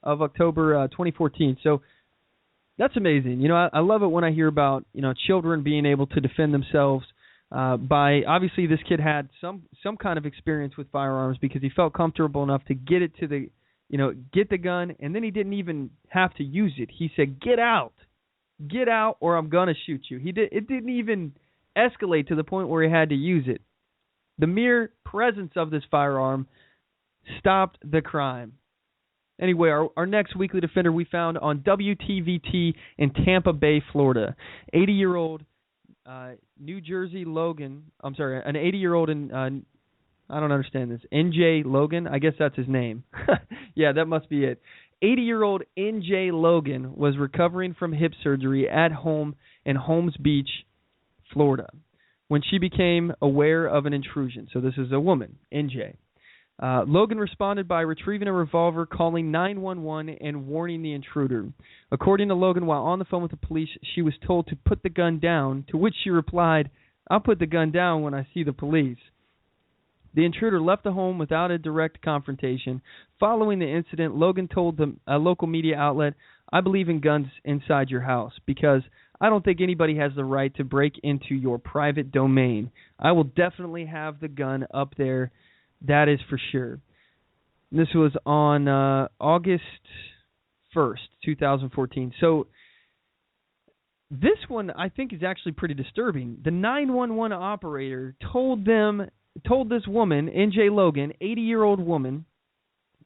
of October, 2014. So that's amazing. You know, I love it when I hear about, you know, children being able to defend themselves by, obviously this kid had some kind of experience with firearms because he felt comfortable enough to get it to the, you know, get the gun, and then he didn't even have to use it. He said, "Get out or I'm going to shoot you." It didn't even escalate to the point where he had to use it. The mere presence of this firearm stopped the crime. Anyway, our next weekly defender we found on WTVT in Tampa Bay, Florida. 80-year-old New Jersey Logan. I'm sorry, an 80-year-old in, I don't understand this, NJ Logan? I guess that's his name. Yeah, that must be it. 80-year-old NJ Logan was recovering from hip surgery at home in Holmes Beach, Florida, when she became aware of an intrusion. So this is a woman, NJ. Logan responded by retrieving a revolver, calling 911, and warning the intruder. According to Logan, while on the phone with the police, she was told to put the gun down, to which she replied, "I'll put the gun down when I see the police." The intruder left the home without a direct confrontation. Following the incident, Logan told a local media outlet, "I believe in guns inside your house because I don't think anybody has the right to break into your private domain. I will definitely have the gun up there. That is for sure." This was on August 1st, 2014. So this one I think is actually pretty disturbing. The 911 operator told this woman, NJ Logan, 80-year-old woman,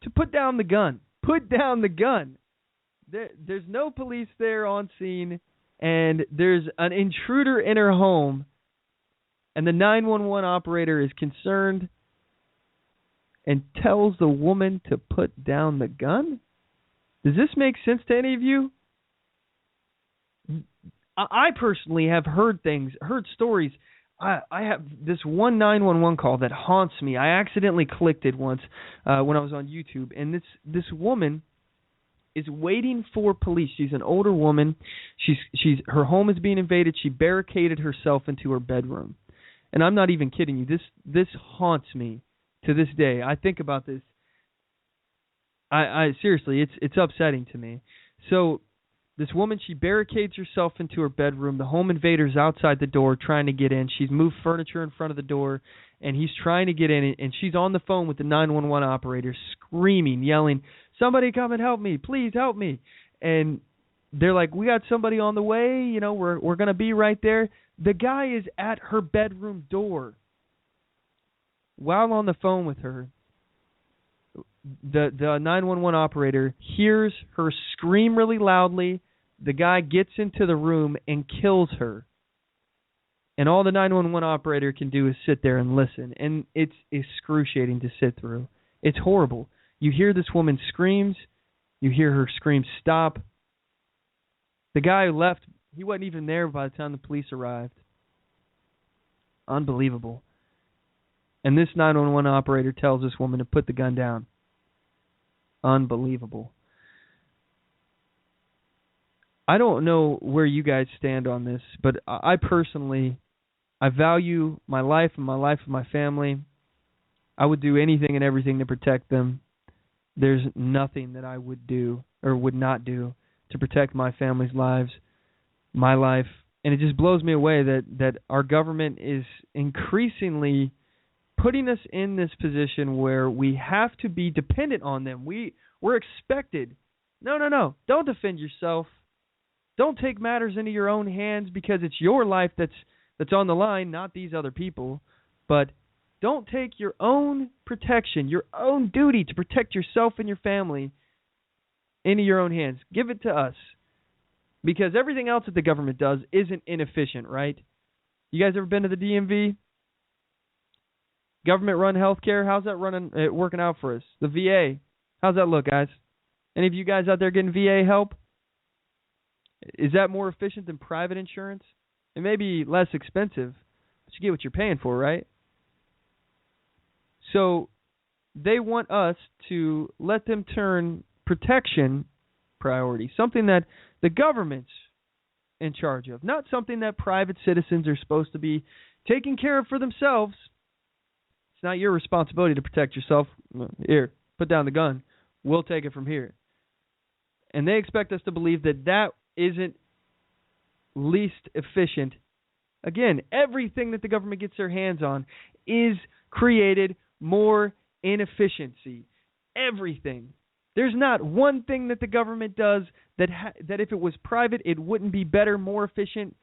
to put down the gun. Put down the gun. There's no police there on scene, and there's an intruder in her home, and the 911 operator is concerned and tells the woman to put down the gun? Does this make sense to any of you? I personally have heard stories. I have this one 911 call that haunts me. I accidentally clicked it once when I was on YouTube, and this woman is waiting for police. She's an older woman. Her home is being invaded. She barricaded herself into her bedroom, and I'm not even kidding you. This haunts me to this day. I think about this. I seriously, it's upsetting to me. So this woman, she barricades herself into her bedroom. The home invader's outside the door trying to get in. She's moved furniture in front of the door, and he's trying to get in, and she's on the phone with the 911 operator, screaming, yelling, "Somebody come and help me. Please help me." And they're like, "We got somebody on the way. You know, we're going to be right there." The guy is at her bedroom door. While on the phone with her, the 911 operator hears her scream really loudly. The guy gets into the room and kills her. And all the 911 operator can do is sit there and listen. And it's excruciating to sit through. It's horrible. You hear this woman screams. You hear her scream, "Stop." The guy who left, he wasn't even there by the time the police arrived. Unbelievable. And this 911 operator tells this woman to put the gun down. Unbelievable. I don't know where you guys stand on this, but I personally, I value my life and my life of my family. I would do anything and everything to protect them. There's nothing that I would do or would not do to protect my family's lives, my life. And it just blows me away that our government is increasingly putting us in this position where we have to be dependent on them. We're expected. No. Don't defend yourself. Don't take matters into your own hands because it's your life that's on the line, not these other people. But don't take your own protection, your own duty to protect yourself and your family into your own hands. Give it to us. Because everything else that the government does isn't inefficient, right? You guys ever been to the DMV? Government-run healthcare, how's that working out for us? The VA, how's that look, guys? Any of you guys out there getting VA help? Is that more efficient than private insurance? It may be less expensive, but you get what you're paying for, right? So they want us to let them turn protection priority, something that the government's in charge of, not something that private citizens are supposed to be taking care of for themselves. It's not your responsibility to protect yourself. Here, put down the gun. We'll take it from here. And they expect us to believe that isn't least efficient. Again, everything that the government gets their hands on is created more inefficiency. Everything. There's not one thing that the government does that if it was private, it wouldn't be better, more efficient,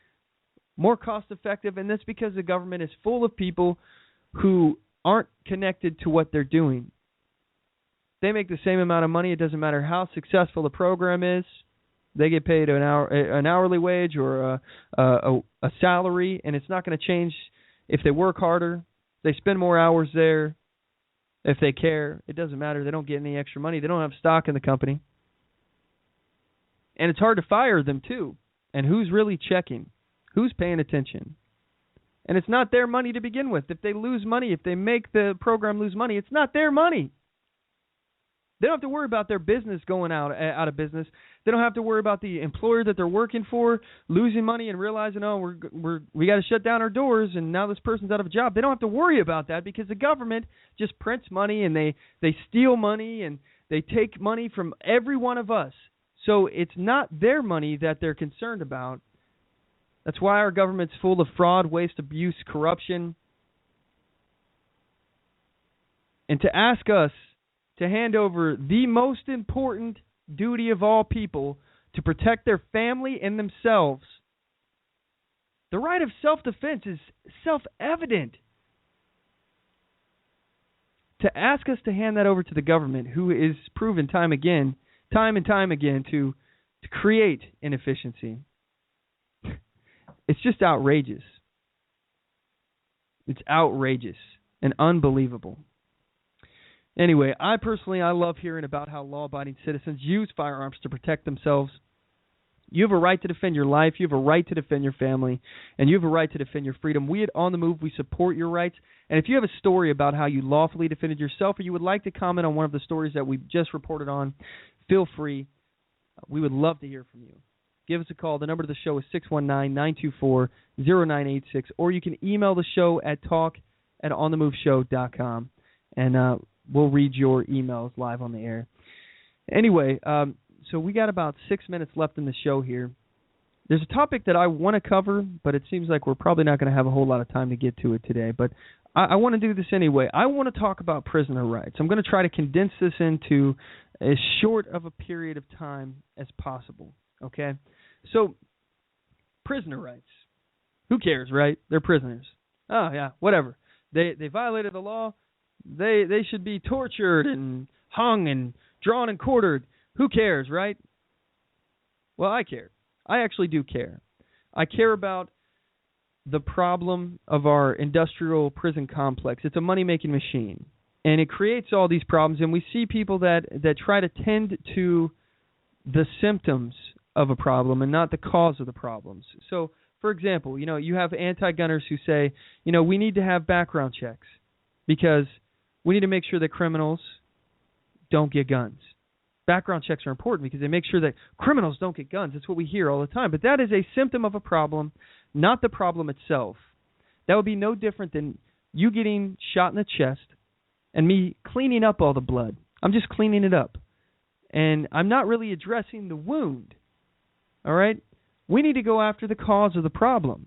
more cost-effective, and that's because the government is full of people who aren't connected to what they're doing. They make the same amount of money. It doesn't matter how successful the program is. They get paid an hourly wage or a salary, and it's not going to change if they work harder. They spend more hours there. If they care, it doesn't matter. They don't get any extra money. They don't have stock in the company. And it's hard to fire them, too. And who's really checking? Who's paying attention? And it's not their money to begin with. If they lose money, if they make the program lose money, it's not their money. They don't have to worry about their business going out of business. They don't have to worry about the employer that they're working for losing money and realizing, we got to shut down our doors and now this person's out of a job. They don't have to worry about that because the government just prints money and they steal money and they take money from every one of us. So it's not their money that they're concerned about. That's why our government's full of fraud, waste, abuse, corruption. And to ask us to hand over the most important duty of all people to protect their family and themselves. The right of self-defense is self-evident. To ask us to hand that over to the government, who is proven time and time again, to create inefficiency, it's just outrageous. It's outrageous and unbelievable. Anyway, I love hearing about how law-abiding citizens use firearms to protect themselves. You have a right to defend your life. You have a right to defend your family. And you have a right to defend your freedom. We at On The Move, we support your rights. And if you have a story about how you lawfully defended yourself or you would like to comment on one of the stories that we just reported on, feel free. We would love to hear from you. Give us a call. The number to the show is 619-924-0986. Or you can email the show at talk@onthemoveshow.com. And we'll read your emails live on the air. Anyway, so we got about 6 minutes left in the show here. There's a topic that I want to cover, but it seems like we're probably not going to have a whole lot of time to get to it today. But I want to do this anyway. I want to talk about prisoner rights. I'm going to try to condense this into as short of a period of time as possible. Okay? So, prisoner rights. Who cares, right? They're prisoners. Oh, yeah, whatever. They violated the law. They should be tortured and hung and drawn and quartered. Who cares, right? Well, I care. I actually do care. I care about the problem of our industrial prison complex. It's a money-making machine, and it creates all these problems, and we see people that try to tend to the symptoms of a problem and not the cause of the problems. So, for example, you have anti-gunners who say, we need to have background checks because we need to make sure that criminals don't get guns. Background checks are important because they make sure that criminals don't get guns. That's what we hear all the time. But that is a symptom of a problem, not the problem itself. That would be no different than you getting shot in the chest and me cleaning up all the blood. I'm just cleaning it up. And I'm not really addressing the wound. All right? We need to go after the cause of the problem.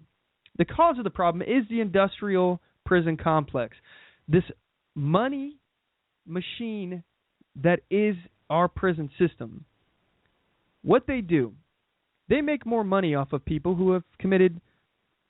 The cause of the problem is the industrial prison complex. this money machine that is our prison system. What they do, they make more money off of people who have committed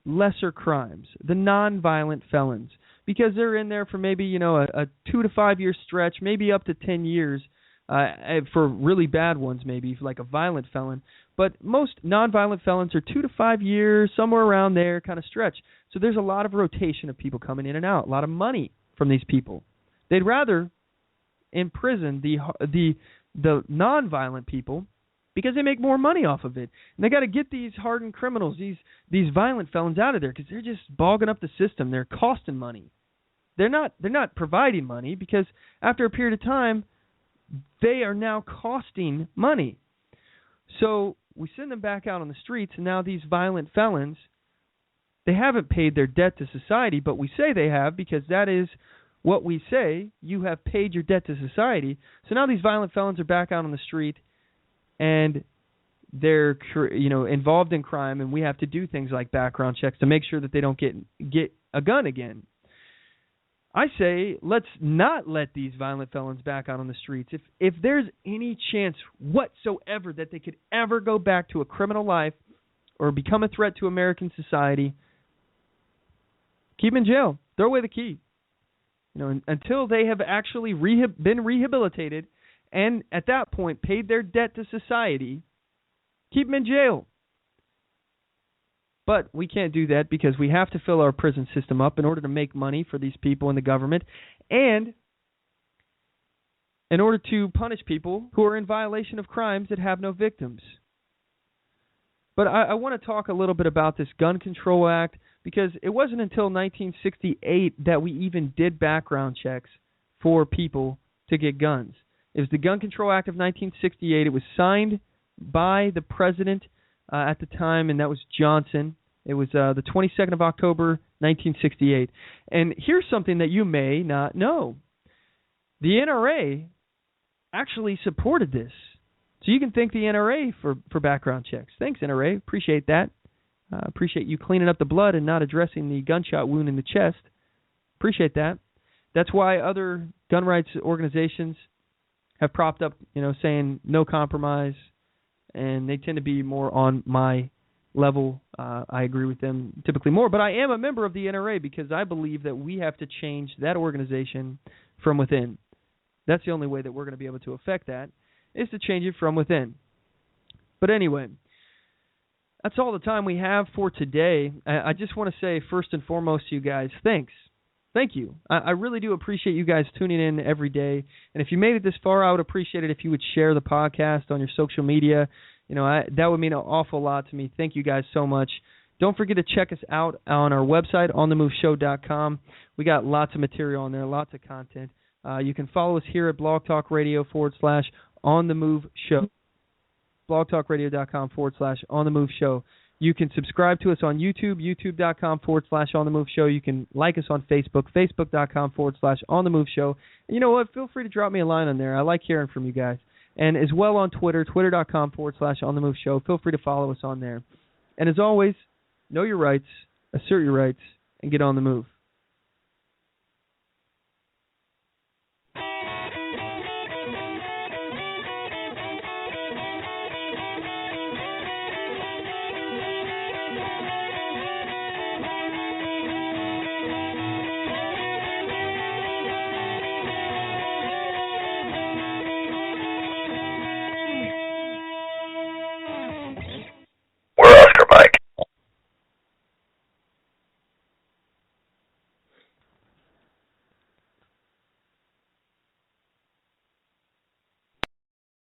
lesser crimes, the non-violent felons, because they're in there for maybe, a 2 to 5 year stretch, maybe up to 10 years for really bad ones, maybe like a violent felon. But most non-violent felons are 2 to 5 years, somewhere around there kind of stretch. So there's a lot of rotation of people coming in and out, a lot of money from these people. They'd rather imprison the non-violent people because they make more money off of it. And they got to get these hardened criminals, these violent felons out of there because they're just bogging up the system. They're costing money. They're not providing money because after a period of time, they are now costing money. So we send them back out on the streets, and now these violent felons, they haven't paid their debt to society, but we say they have because that is what we say. You have paid your debt to society. So now these violent felons are back out on the street, and they're involved in crime, and we have to do things like background checks to make sure that they don't get a gun again. I say let's not let these violent felons back out on the streets. If there's any chance whatsoever that they could ever go back to a criminal life or become a threat to American society, keep them in jail. Throw away the key. Until they have actually been rehabilitated and at that point paid their debt to society, keep them in jail. But we can't do that because we have to fill our prison system up in order to make money for these people in the government and in order to punish people who are in violation of crimes that have no victims. But I want to talk a little bit about this Gun Control Act because it wasn't until 1968 that we even did background checks for people to get guns. It was the Gun Control Act of 1968. It was signed by the president at the time, and that was Johnson. It was the 22nd of October, 1968. And here's something that you may not know. The NRA actually supported this. So you can thank the NRA for background checks. Thanks, NRA. Appreciate that. Appreciate you cleaning up the blood and not addressing the gunshot wound in the chest. Appreciate that. That's why other gun rights organizations have propped up, saying no compromise, and they tend to be more on my level. I agree with them typically more, but I am a member of the NRA because I believe that we have to change that organization from within. That's the only way that we're going to be able to affect that, is to change it from within. But anyway, that's all the time we have for today. I just want to say first and foremost to you guys, thanks. Thank you. I really do appreciate you guys tuning in every day. And if you made it this far, I would appreciate it if you would share the podcast on your social media. That would mean an awful lot to me. Thank you guys so much. Don't forget to check us out on our website, OnTheMoveShow.com. We got lots of material on there, lots of content. You can follow us here at Blog Talk Radio /OnTheMoveShow. BlogTalkRadio.com /OnTheMoveShow. You can subscribe to us on YouTube, YouTube.com /OnTheMoveShow. You can like us on Facebook, Facebook.com /OnTheMoveShow. And you know what? Feel free to drop me a line on there. I like hearing from you guys. And as well on Twitter, Twitter.com /OnTheMoveShow. Feel free to follow us on there. And as always, know your rights, assert your rights, and get on the move.